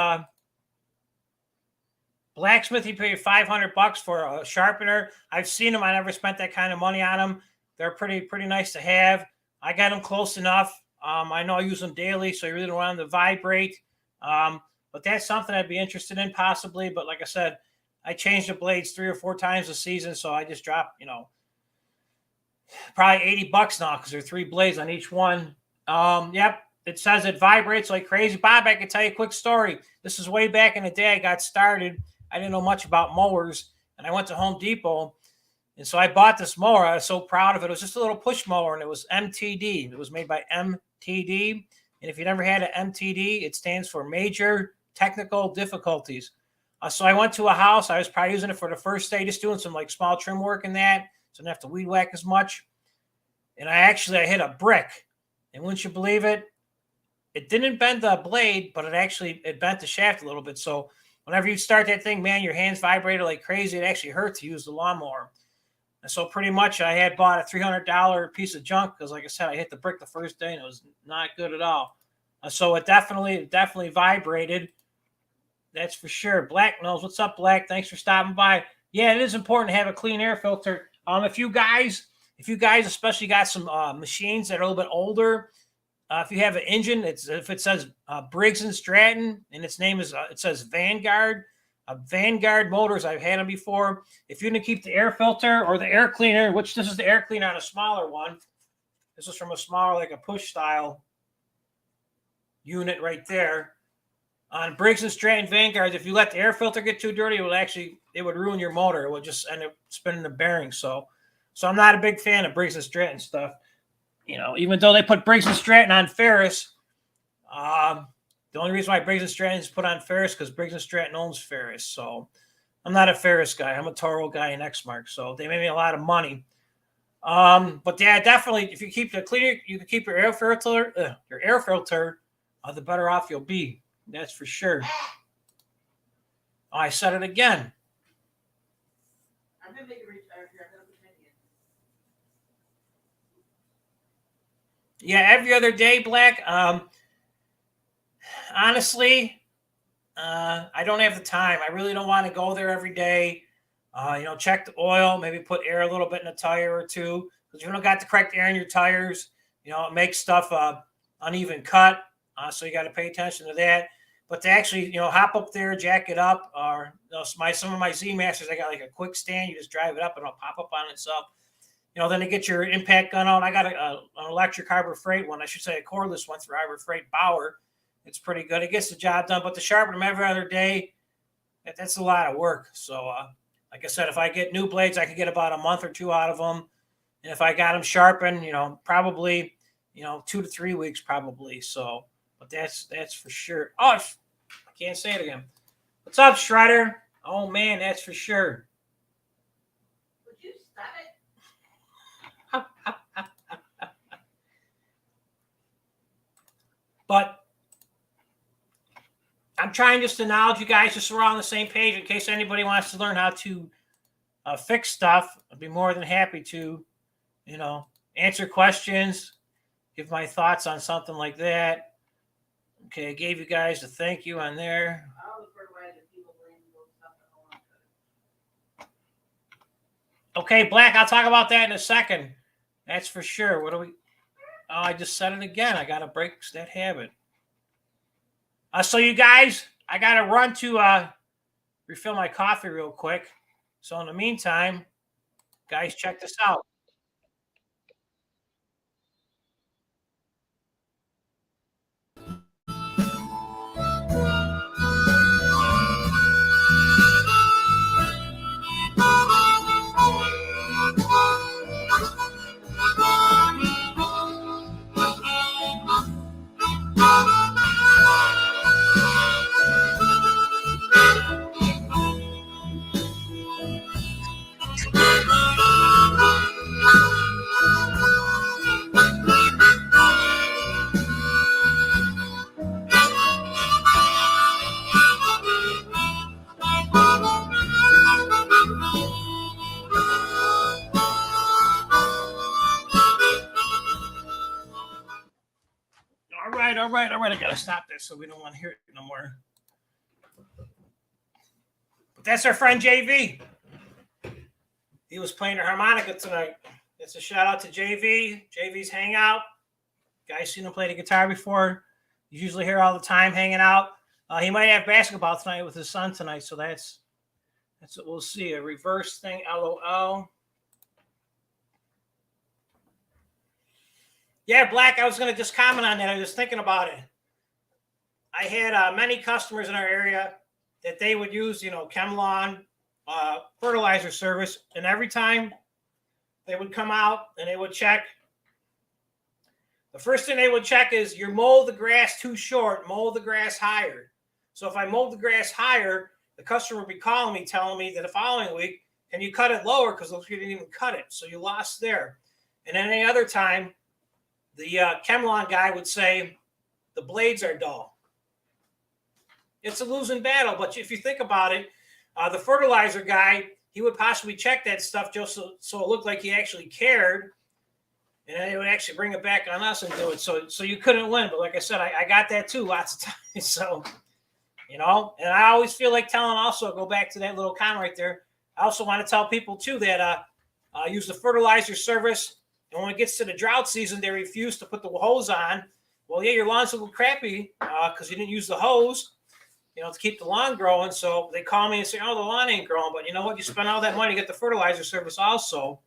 Blacksmith, he paid $500 for a sharpener. I've seen them. I never spent that kind of money on them. They're pretty nice to have. I got them close enough. I know I use them daily, so you really don't want them to vibrate. But that's something I'd be interested in possibly. But like I said, I change the blades 3 or 4 times a season, so I just drop, probably $80 now because there are 3 blades on each one. Yep. It says it vibrates like crazy. Bob, I can tell you a quick story. This is way back in the day I got started. I didn't know much about mowers, and I went to Home Depot, and so I bought this mower. I was so proud of it. It was just a little push mower, and it was MTD. It was made by MTD, and if you never had an MTD, it stands for Major Technical Difficulties. So I went to a house. I was probably using it for the first day, just doing some like small trim work in that, so I didn't have to weed whack as much. And I hit a brick, and wouldn't you believe it? It didn't bend the blade, but it bent the shaft a little bit. So whenever you start that thing, man, your hands vibrated like crazy. It actually hurt to use the lawnmower. And so pretty much I had bought a $300 piece of junk because, like I said, I hit the brick the first day and it was not good at all. So it definitely vibrated. That's for sure. Black knows. What's up, Black? Thanks for stopping by. Yeah, it is important to have a clean air filter. If you guys especially got some machines that are a little bit older, if you have an engine, if it says Briggs & Stratton and its name is it says Vanguard, Vanguard motors, I've had them before. If you're going to keep the air filter or the air cleaner, which this is the air cleaner on a smaller one. This is from a smaller, like a push style unit right there. On Briggs & Stratton Vanguards, if you let the air filter get too dirty, it would ruin your motor. It would just end up spinning the bearings. So I'm not a big fan of Briggs & Stratton stuff. Even though they put Briggs & Stratton on Ferris, the only reason why Briggs & Stratton is put on Ferris because Briggs & Stratton owns Ferris. So I'm not a Ferris guy. I'm a Toro guy in Exmark. So they made me a lot of money. But yeah, definitely, if you keep the cleaner, you can keep your air filter. The better off you'll be. That's for sure. Oh, I said it again. Yeah, every other day, Black. Honestly, I don't have the time. I really don't want to go there every day. Check the oil, maybe put air a little bit in a tire or two. Because if you don't got the correct air in your tires, it makes stuff uneven cut. So you got to pay attention to that. But to actually, hop up there, jack it up, or some of my Z Masters, I got like a quick stand. You just drive it up and it'll pop up on itself. Then to get your impact gun out, I got an electric Harbor Freight one. I should say a cordless one through Harbor Freight Bauer. It's pretty good. It gets the job done. But to sharpen them every other day, that's a lot of work. So, like I said, if I get new blades, I could get about a month or 2 out of them. And if I got them sharpened, probably, 2 to 3 weeks probably. So, but that's for sure. Oh, I can't say it again. What's up, Shredder? Oh, man, that's for sure. Would you stop it? But I'm trying just to knowledge you guys just so we're all on the same page in case anybody wants to learn how to fix stuff. I'd be more than happy to, answer questions, give my thoughts on something like that. Okay, I gave you guys a thank you on there. All the fertilizer people blame those stuff that I want to. Okay, Black, I'll talk about that in a second. That's for sure. What do we? Oh, I just said it again. I got to break that habit. So you guys, I got to run to refill my coffee real quick. So in the meantime, guys, check this out. All right. I got to stop this so we don't want to hear it no more. But that's our friend JV. He was playing the harmonica tonight. It's a shout out to JV. JV's Hangout. Guys seen him play the guitar before. He's usually here all the time hanging out. He might have basketball tonight with his son tonight. So that's what we'll see. A reverse thing, LOL. Yeah, Black, I was going to just comment on that. I was thinking about it. I had many customers in our area that they would use, ChemLawn fertilizer service. And every time they would come out and they would check, the first thing they would check is you mowed the grass too short, mow the grass higher. So if I mowed the grass higher, the customer would be calling me, telling me that the following week, can you cut it lower? Because you didn't even cut it. So you lost there. And then any other time, the ChemLawn guy would say, the blades are dull. It's a losing battle. But if you think about it, the fertilizer guy, he would possibly check that stuff just so it looked like he actually cared. And then he would actually bring it back on us and do it. So you couldn't win. But like I said, I got that too lots of times. So, and I always feel like telling also, go back to that little comment right there. I also want to tell people too that use the fertilizer service. And when it gets to the drought season, they refuse to put the hose on. Well, yeah, your lawn's a little crappy because you didn't use the hose, to keep the lawn growing. So they call me and say, oh, the lawn ain't growing. But you know what? You spend all that money to get the fertilizer service also.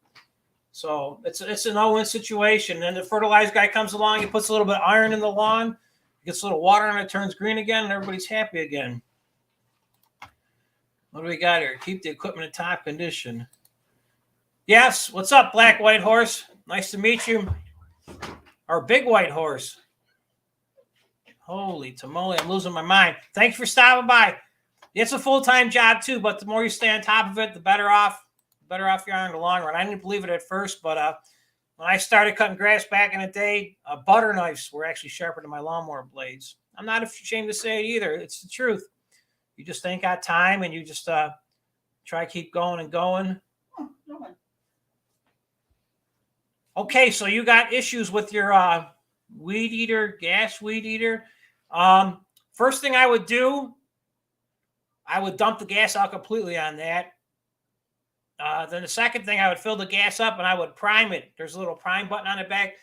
So it's a no-win situation. And the fertilizer guy comes along, he puts a little bit of iron in the lawn, gets a little water and it turns green again, and everybody's happy again. What do we got here? Keep the equipment in top condition. Yes. What's up, Black White Horse? Nice to meet you. Our Big White Horse. Holy tamale, I'm losing my mind. Thanks for stopping by. It's a full-time job too, but the more you stay on top of it, the better off you are in the long run. I didn't believe it at first, but when I started cutting grass back in the day, butter knives were actually sharper than my lawnmower blades. I'm not ashamed to say it either. It's the truth. You just ain't got time, and you just try to keep going and going. Oh, no one. Okay, so you got issues with your weed eater, gas weed eater. First thing I would do, I would dump the gas out completely on that. Then the second thing, I would fill the gas up and I would prime it. There's a little prime button on the back.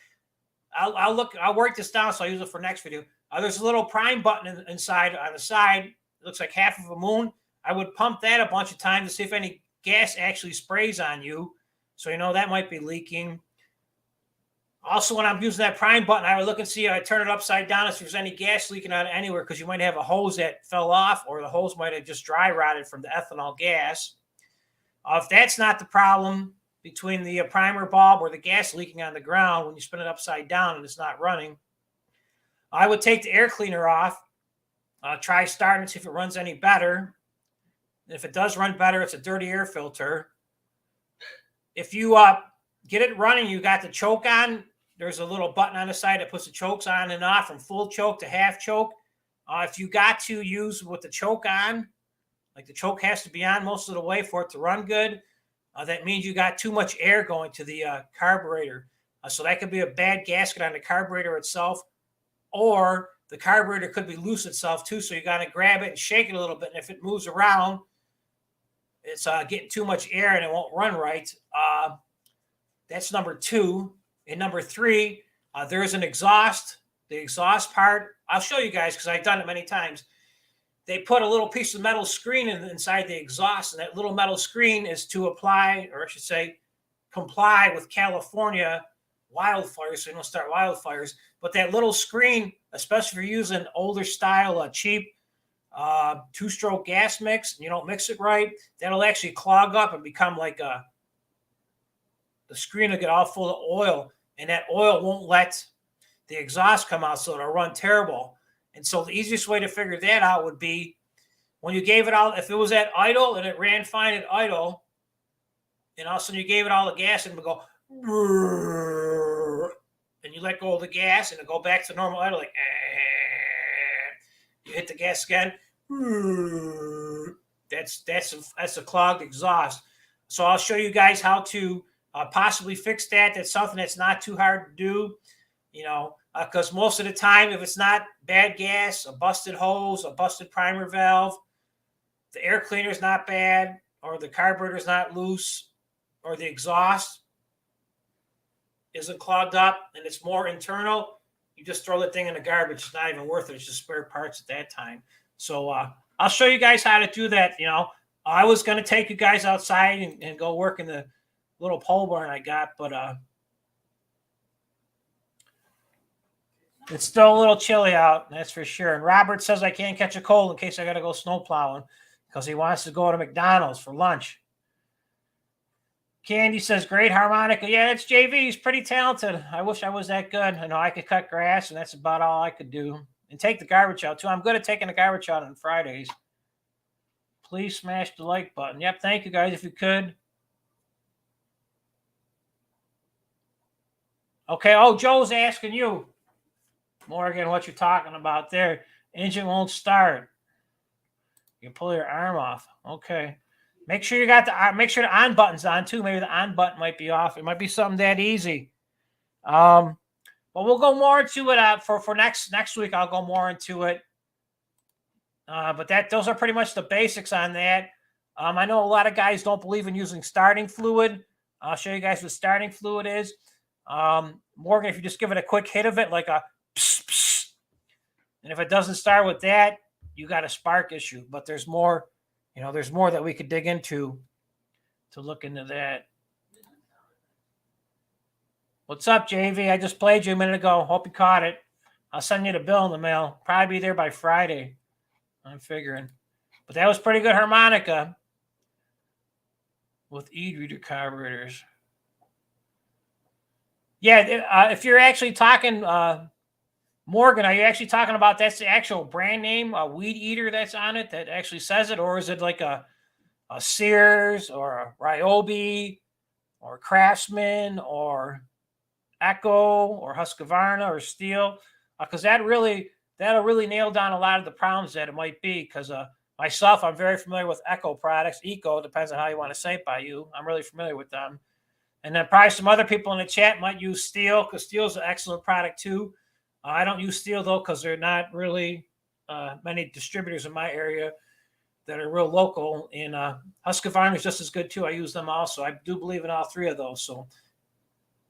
I'll work this down, so I'll use it for next video. There's a little prime button inside on the side. It looks like half of a moon. I would pump that a bunch of times to see if any gas actually sprays on you. So, that might be leaking. Also, when I'm using that prime button, I would look and see, I turn it upside down if there's any gas leaking out anywhere, because you might have a hose that fell off, or the hose might have just dry rotted from the ethanol gas. If that's not the problem between the primer bulb or the gas leaking on the ground when you spin it upside down and it's not running, I would take the air cleaner off, try starting and see if it runs any better. If it does run better, it's a dirty air filter. If you get it running, you got the choke on. There's a little button on the side that puts the chokes on and off from full choke to half choke. If you got to use with the choke on, like the choke has to be on most of the way for it to run good, that means you got too much air going to the carburetor. So that could be a bad gasket on the carburetor itself, or the carburetor could be loose itself too. So you got to grab it and shake it a little bit. And if it moves around, it's getting too much air and it won't run right. That's number 2. And number 3, there is an exhaust. The exhaust part, I'll show you guys because I've done it many times. They put a little piece of metal screen inside the exhaust, and that little metal screen is to apply, or I should say, comply with California wildfires, so you don't start wildfires. But that little screen, especially if you're using older style, cheap 2-stroke gas mix, and you don't mix it right, that'll actually clog up and become like the screen will get all full of oil, and that oil won't let the exhaust come out, so it'll run terrible. And so the easiest way to figure that out would be when you gave it all, if it was at idle and it ran fine at idle, and all of a sudden you gave it all the gas and it would go, and you let go of the gas and it go back to normal idle, like, you hit the gas again. That's a clogged exhaust. So I'll show you guys how to possibly fix that. That's something that's not too hard to do, because most of the time, if it's not bad gas, a busted hose, a busted primer valve, the air cleaner is not bad, or the carburetor is not loose, or the exhaust isn't clogged up and it's more internal, you just throw the thing in the garbage. It's not even worth it. It's just spare parts at that time. So I'll show you guys how to do that. I was going to take you guys outside and go work in the little pole barn I got, but it's still a little chilly out, that's for sure. And Robert says I can't catch a cold in case I got to go snow plowing because he wants to go to McDonald's for lunch. Candy says, great harmonica. Yeah, that's JV. He's pretty talented. I wish I was that good. I know I could cut grass, and that's about all I could do. And take the garbage out, too. I'm good at taking the garbage out on Fridays. Please smash the like button. Yep, thank you, guys, if you could. Okay, Joe's asking you, Morgan, what you're talking about there. Engine won't start. You pull your arm off. Okay. Make sure you got make sure the on button's on too. Maybe the on button might be off. It might be something that easy. But we'll go more into it for next week. I'll go more into it. But those are pretty much the basics on that. I know a lot of guys don't believe in using starting fluid. I'll show you guys what starting fluid is. Morgan, if you just give it a quick hit of it, like a pss, pss, and if it doesn't start with that, you got a spark issue. But there's more. There's more that we could dig into to look into that. What's up, JV? I just played you a minute ago. Hope you caught it. I'll send you the bill in the mail. Probably be there by Friday. I'm figuring. But that was pretty good harmonica with e-reader carburetors. Yeah, if you're actually talking, Morgan, are you actually talking about that's the actual brand name, a Weed Eater that's on it that actually says it? Or is it like a Sears or a Ryobi or Craftsman or Echo or Husqvarna or Steel? Because that'll really nail down a lot of the problems that it might be. Because myself, I'm very familiar with Echo products. Eco, depends on how you want to say it by you. I'm really familiar with them. And then probably some other people in the chat might use Steel, because Steel is an excellent product too. I don't use Steel, though, because there are not really many distributors in my area that are real local. And Husqvarna is just as good, too. I use them also. I do believe in all three of those.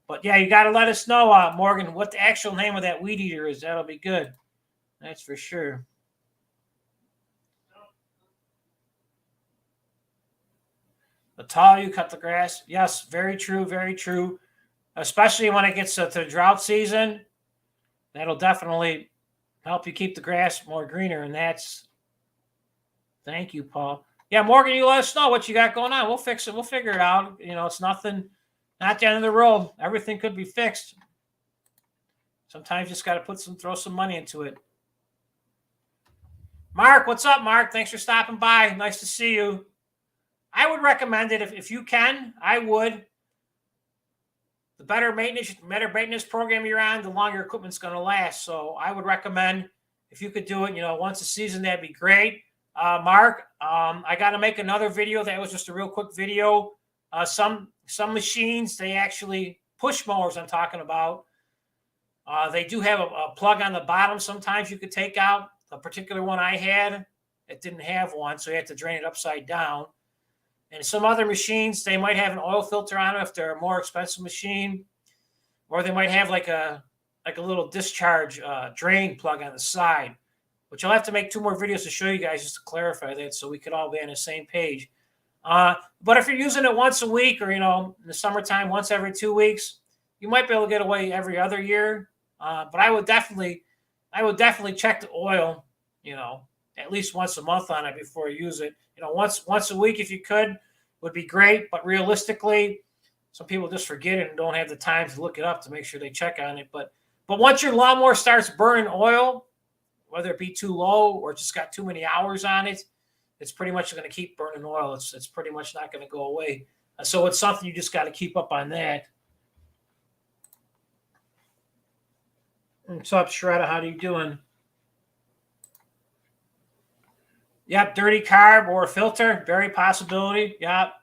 But, yeah, you got to let us know, Morgan, what the actual name of that Weed Eater is. That'll be good. That's for sure. The taller you cut the grass, yes, very true, very true. Especially when it gets to the drought season, that'll definitely help you keep the grass more greener. And that's, thank you, Paul. Yeah, Morgan, you let us know what you got going on. We'll fix it. We'll figure it out. You know, it's nothing, not the end of the road. Everything could be fixed. Sometimes you just got to throw some money into it. Mark, what's up, Mark? Thanks for stopping by. Nice to see you. I would recommend it if you can. I would. The better maintenance program you're on, the longer your equipment's going to last. So I would recommend if you could do it, you know, once a season, that'd be great. Mark, I got to make another video. That was just a real quick video. Some machines, they actually push mowers I'm talking about. They do have a plug on the bottom. Sometimes you could take out. A particular one I had, it didn't have one, so you had to drain it upside down. And some other machines, they might have an oil filter on it if they're a more expensive machine, or they might have like a little discharge drain plug on the side, which I'll have to make 2 more videos to show you guys just to clarify that so we could all be on the same page. But if you're using it once a week or, you know, in the summertime, once every 2 weeks, you might be able to get away every other year. But I would definitely check the oil, you know, at least once a month on it before you use it. You know, once a week if you could would be great. But realistically, some people just forget it and don't have the time to look it up to make sure they check on it. But once your lawnmower starts burning oil, whether it be too low or just got too many hours on it, it's pretty much going to keep burning oil. It's pretty much not going to go away. So it's something you just got to keep up on that. What's up, Shredder? How are you doing? Yep, dirty carb or filter, very possibility. Yep.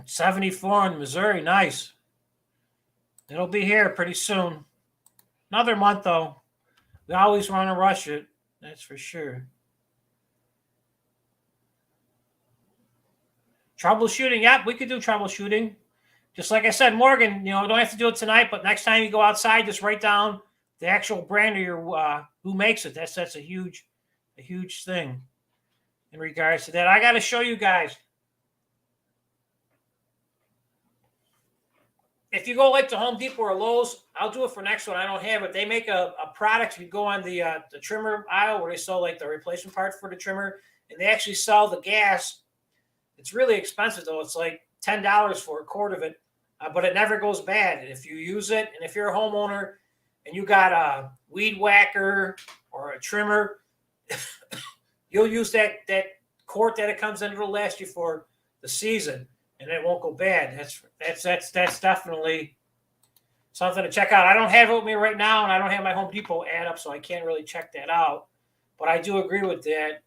$74 in Missouri, nice. It'll be here pretty soon. Another month, though. We always want to rush it, that's for sure. Troubleshooting, yep, we could do troubleshooting. Just like I said, Morgan, you know, don't have to do it tonight, but next time you go outside, just write down the actual brand of your who makes it. That's a huge thing in regards to that. I got to show you guys. If you go like to Home Depot or Lowe's, I'll do it for next one. I don't have it. They make a product. You go on the trimmer aisle where they sell like the replacement part for the trimmer, and they actually sell the gas. It's really expensive though. It's like $10 for a quart of it, but it never goes bad if you use it. And if you're a homeowner and you got a weed whacker or a trimmer, you'll use that quart that it comes in. It'll last you for the season, and it won't go bad. That's definitely something to check out. I don't have it with me right now, and I don't have my Home Depot ad up, so I can't really check that out. But I do agree with that.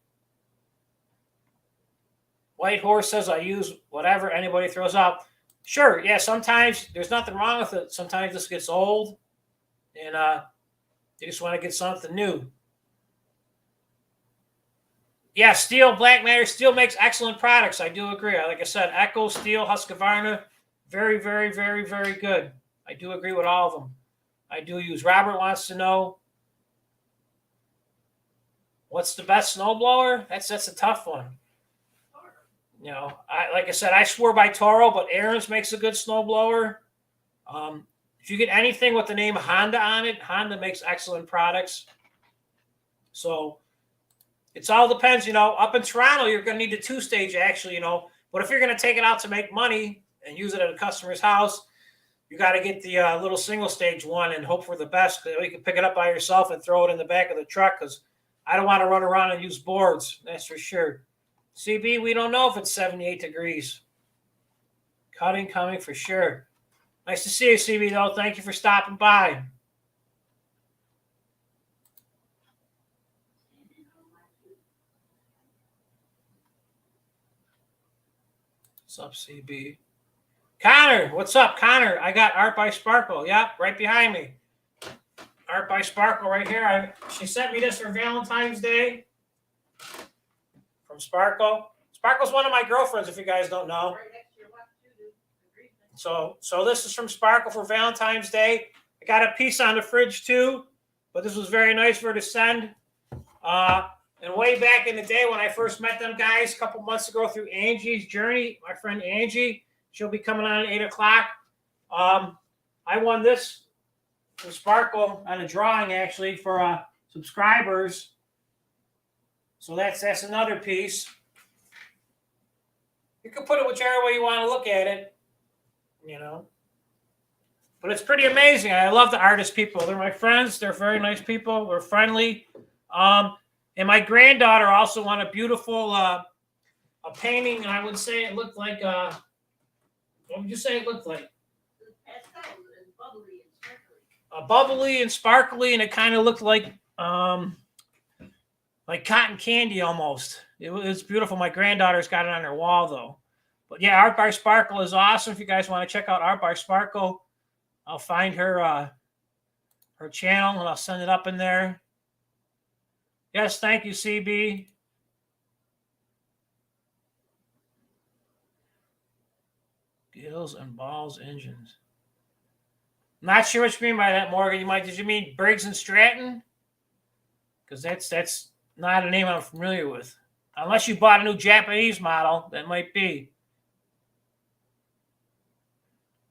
White Horse says I use whatever anybody throws out. Sure, yeah, sometimes there's nothing wrong with it. Sometimes this gets old, and you just want to get something new. Yeah, Steel, Black Matter, Steel makes excellent products. I do agree. Like I said, Echo, Steel, Husqvarna, very, very, very, very good. I do agree with all of them. I do use. Robert wants to know, what's the best snowblower? That's a tough one. You know, like I said, I swore by Toro, but Aaron's makes a good snowblower. If you get anything with the name Honda on it, Honda makes excellent products. So it all depends, you know. Up in Toronto, you're going to need a 2-stage, actually, you know. But if you're going to take it out to make money and use it at a customer's house, you got to get the little single-stage one and hope for the best. You can pick it up by yourself and throw it in the back of the truck, because I don't want to run around and use boards. That's for sure. CB, we don't know if it's 78 degrees. Cutting coming for sure. Nice to see you, CB, though. Thank you for stopping by. What's up, CB? Connor, what's up, Connor? I got Art by Sparkle. Yep, right behind me. Art by Sparkle right here. She sent me this for Valentine's Day. From Sparkle. Sparkle's one of my girlfriends, if you guys don't know. Right next to your left, too, the green thing. So this is from Sparkle for Valentine's Day. I got a piece on the fridge too, but this was very nice for her to send. And way back in the day when I first met them guys a couple months ago through Angie's Journey, my friend Angie, she'll be coming on at 8 o'clock. I won this from Sparkle on a drawing actually for subscribers. So that's another piece. You can put it whichever way you want to look at it, you know. But it's pretty amazing. I love the artist people. They're my friends. They're very nice people. They're friendly. And my granddaughter also won a beautiful a painting. And I would say it looked like what would you say it looked like? Pastel and bubbly and sparkly. Bubbly and sparkly, and it kind of looked like cotton candy almost. It was beautiful. My granddaughter's got it on her wall though. But yeah, Art by Sparkle is awesome. If you guys want to check out Art by Sparkle, I'll find her her channel and I'll send it up in there. Yes, thank you, CB. Gills and Balls engines. Not sure what you mean by that, Morgan. Did you mean Briggs and Stratton? Because that's not a name I'm familiar with. Unless you bought a new Japanese model, that might be.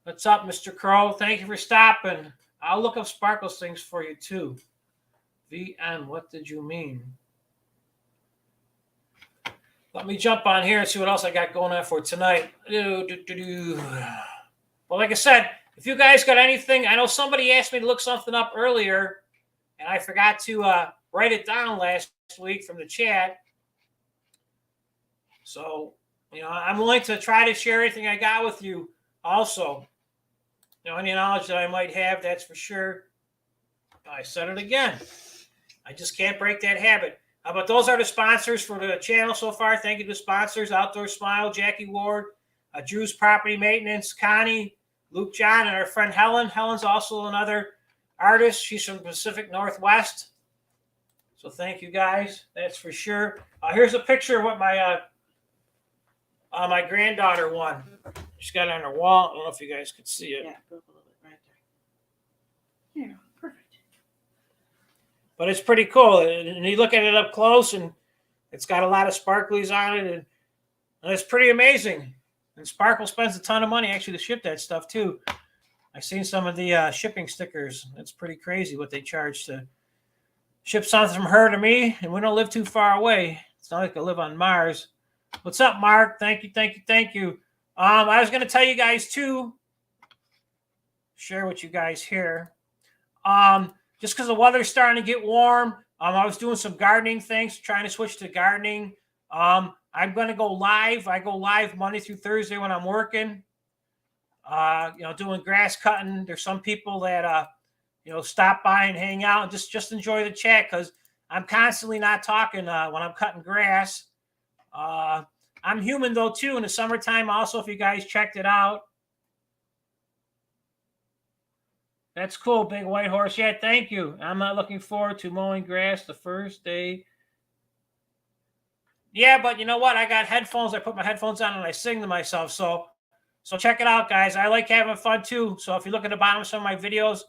What's up, Mr. Crow? Thank you for stopping. I'll look up Sparkle's things for you, too. VN, what did you mean? Let me jump on here and see what else I got going on for tonight. Well, like I said, if you guys got anything, I know somebody asked me to look something up earlier, and I forgot to write it down last week from the chat. So, I'm willing to try to share anything I got with you also. Any knowledge that I might have, that's for sure. I said it again. I just can't break that habit. But those are the sponsors for the channel so far. Thank you to the sponsors, Outdoor Smile, Jackie Ward, Drew's Property Maintenance, Connie, Luke John, and our friend Helen. Helen's also another artist. She's from Pacific Northwest. So thank you guys. That's for sure. Here's a picture of what my my granddaughter won. She's got it on her wall. I don't know if you guys could see it. Yeah, go up a little bit right there. Yeah, perfect. But it's pretty cool. And you look at it up close, and it's got a lot of sparklies on it. And it's pretty amazing. And Sparkle spends a ton of money actually to ship that stuff, too. I've seen some of the shipping stickers. It's pretty crazy what they charge to ship something from her to me. And we don't live too far away. It's not like I live on Mars. What's up, Mark? Thank you, thank you, thank you. I was going to tell you guys, too, share with you guys here. Just because the weather's starting to get warm, I was doing some gardening things, trying to switch to gardening. I'm going to go live. I go live Monday through Thursday when I'm working, doing grass cutting. There's some people that, stop by and hang out and just enjoy the chat because I'm constantly not talking when I'm cutting grass. I'm human, though, too, in the summertime. Also, if you guys checked it out. That's cool, Big White Horse. Yeah, thank you. I'm not looking forward to mowing grass the first day. Yeah, but you know what? I got headphones. I put my headphones on and I sing to myself. So check it out, guys. I like having fun, too. So if you look at the bottom of some of my videos,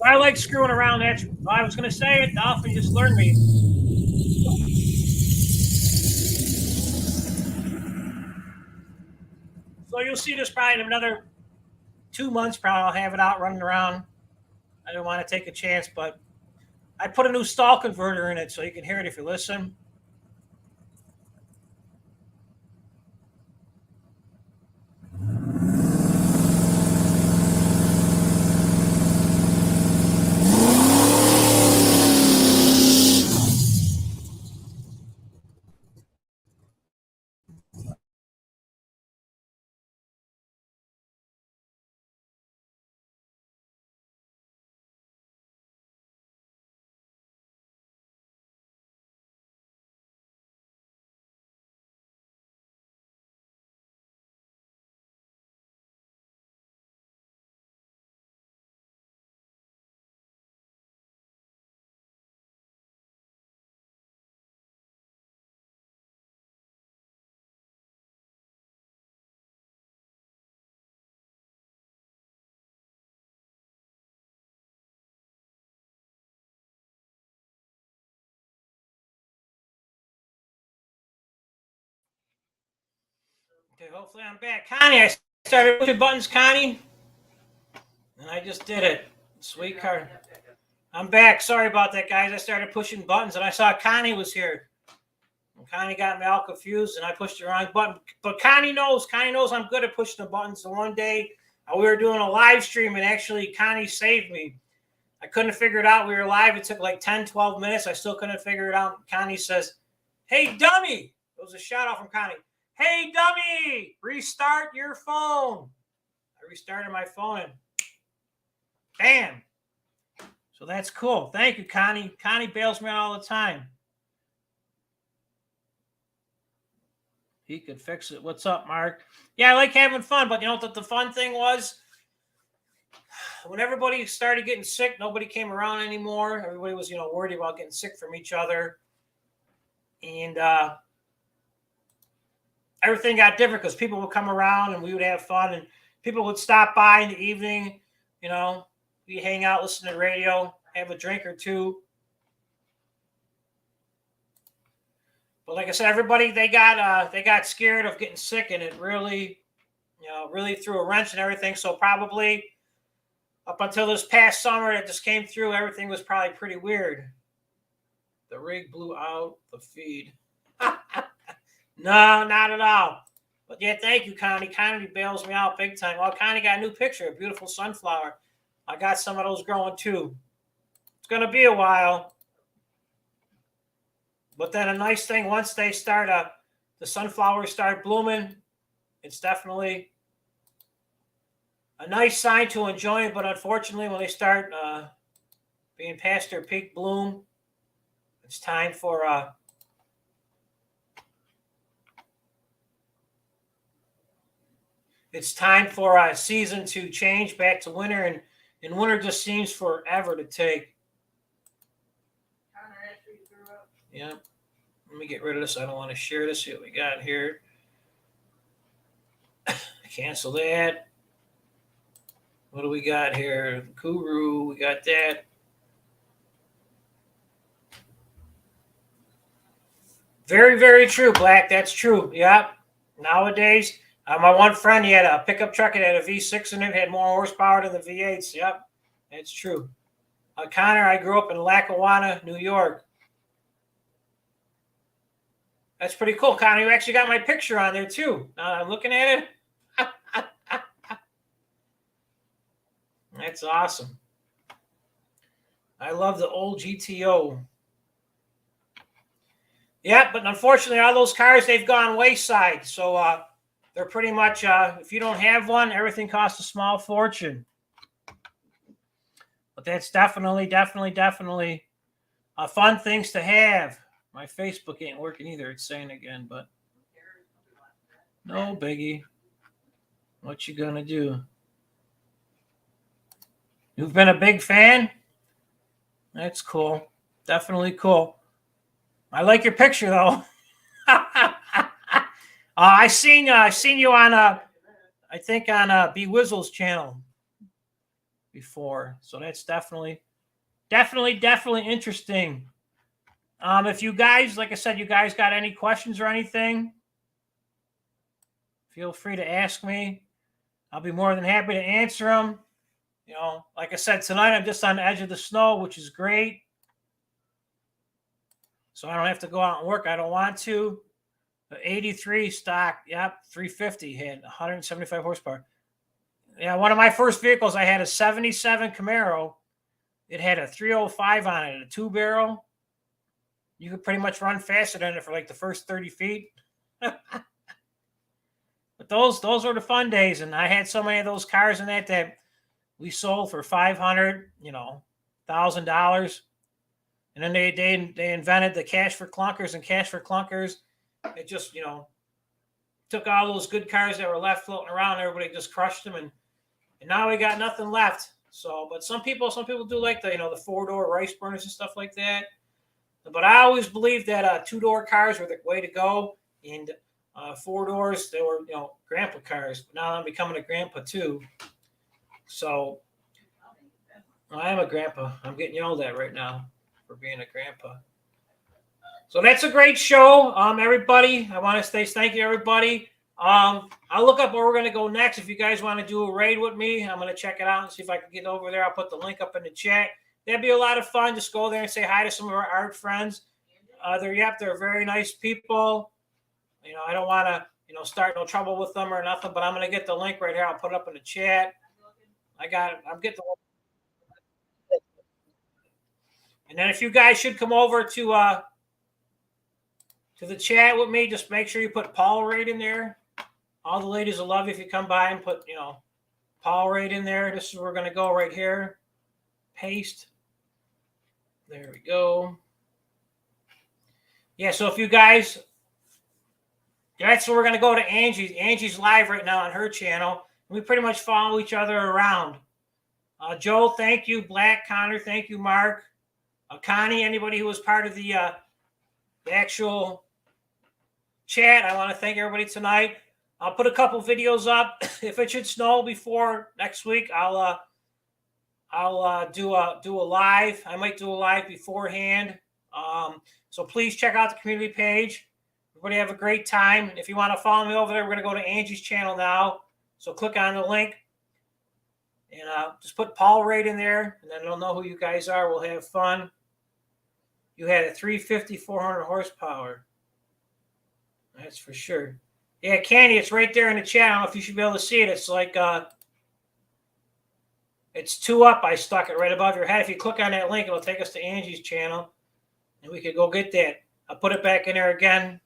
I like screwing around. I was going to say it. Dolphin just learned me. So you'll see this probably in another 2 months. Probably I'll have it out running around. I don't want to take a chance, but I put a new stall converter in it so you can hear it if you listen. Okay, hopefully I'm back. Connie, I started pushing buttons, Connie. And I just did it. Sweet card. I'm back. Sorry about that, guys. I started pushing buttons and I saw Connie was here. And Connie got me all confused and I pushed the wrong button. But Connie knows I'm good at pushing the buttons. So one day we were doing a live stream and actually Connie saved me. I couldn't figure it out. We were live. It took like 10, 12 minutes. I still couldn't figure it out. Connie says, "Hey, dummy." It was a shout out from Connie. "Hey, dummy, restart your phone." I restarted my phone and bam. So that's cool. Thank you, Connie. Connie bails me out all the time. He could fix it. What's up, Mark? Yeah, I like having fun, but you know what the fun thing was? When everybody started getting sick, nobody came around anymore. Everybody was, worried about getting sick from each other. And everything got different because people would come around and we would have fun and people would stop by in the evening, we hang out, listen to radio, have a drink or two. But like I said, everybody, they got scared of getting sick and it really, really threw a wrench and everything. So probably up until this past summer that just came through, everything was probably pretty weird. The rig blew out the feed. No, not at all. But yeah, thank you, Connie. Connie bails me out big time. Oh, Connie got a new picture, a beautiful sunflower. I got some of those growing too. It's going to be a while. But then a nice thing, once they start, the sunflowers start blooming, it's definitely a nice sign to enjoy. But unfortunately, when they start being past their peak bloom, it's time for a season to change back to winter, and winter just seems forever to take. Yeah. Let me get rid of this. I don't want to share this. See what we got here. Cancel that. What do we got here? Kuru. We got that. Very, very true, Black. That's true. Yeah. Nowadays, my one friend, he had a pickup truck. It had a V6 in it. Had more horsepower than the V8s. Yep. That's true. Connor, I grew up in Lackawanna, New York. That's pretty cool, Connor. You actually got my picture on there, too. I'm looking at it. That's awesome. I love the old GTO. Yeah, but unfortunately, all those cars, they've gone wayside. So they're pretty much, if you don't have one, everything costs a small fortune. But that's definitely fun things to have. My Facebook ain't working either. It's saying again, but no biggie. What you gonna do? You've been a big fan? That's cool. Definitely cool. I like your picture though. I seen you on I think on B Wizzle's channel before. So that's definitely interesting. If you guys, like I said, you guys got any questions or anything, feel free to ask me. I'll be more than happy to answer them. Like I said, tonight I'm just on the edge of the snow, which is great. So I don't have to go out and work. I don't want to. The 83 stock, yep, 350 had 175 horsepower. Yeah, one of my first vehicles, I had a 77 Camaro. It had a 305 on it, a 2-barrel. You could pretty much run faster than it for like the first 30 feet. But those were the fun days, and I had so many of those cars in that we sold for $500, $1,000. And then they invented the cash for clunkers and cash for clunkers. It just, took all those good cars that were left floating around. Everybody just crushed them, and now we got nothing left. So, but some people do like the 4-door rice burners and stuff like that. But I always believed that 2-door cars were the way to go, and 4 doors, they were grandpa cars. But now I'm becoming a grandpa too. So I am a grandpa. I'm getting yelled at right now for being a grandpa. So that's a great show, everybody. I want to say thank you, everybody. I'll look up where we're going to go next. If you guys want to do a raid with me, I'm going to check it out and see if I can get over there. I'll put the link up in the chat. That'd be a lot of fun. Just go there and say hi to some of our art friends. They're very nice people. You know, I don't want to, start no trouble with them or nothing, but I'm going to get the link right here. I'll put it up in the chat. I got it. I'm getting the. And then if you guys should come over to the chat with me, just make sure you put Paul right in there. All the ladies will love you if you come by and put, Paul right in there. This is where we're going to go right here. Paste. There we go. Yeah, so if you guys, that's where we're going to go to Angie. Angie's live right now on her channel. We pretty much follow each other around. Joe, thank you. Black, Connor, thank you. Mark. Connie, anybody who was part of the actual chat, I want to thank everybody tonight. I'll put a couple videos up. If it should snow before next week, I'll do a live. I might do a live beforehand. So please check out the community page. Everybody have a great time. If you want to follow me over there, we're going to go to Angie's channel now. So click on the link and just put Paul right in there, and then they'll know who you guys are. We'll have fun. You had a 350, 400 horsepower. That's for sure. Yeah, Candy, it's right there in the chat. I don't know if you should be able to see it. It's like it's 2 up. I stuck it right above your head. If you click on that link, it'll take us to Angie's channel, and we could go get that. I'll put it back in there again.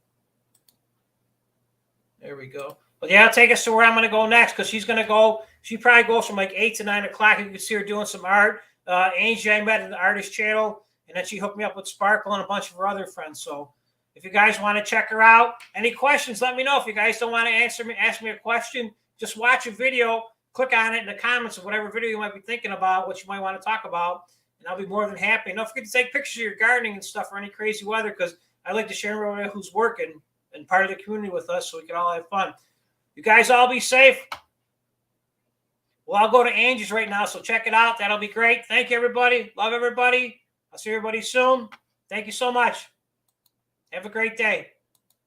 There we go. But yeah, I'll take us to where I'm going to go next, because she's going to go. She probably goes from like 8 to 9 o'clock. You can see her doing some art. Angie, I met in the artist channel, and then she hooked me up with Sparkle and a bunch of her other friends. So if you guys want to check her out, any questions, let me know. If you guys don't want to ask me a question, just watch a video, click on it in the comments of whatever video you might be thinking about, what you might want to talk about, and I'll be more than happy. And don't forget to take pictures of your gardening and stuff or any crazy weather, because I like to share everybody who's working and part of the community with us so we can all have fun. You guys all be safe. Well, I'll go to Angie's right now, so check it out. That'll be great. Thank you, everybody. Love everybody. I'll see everybody soon. Thank you so much. Have a great day.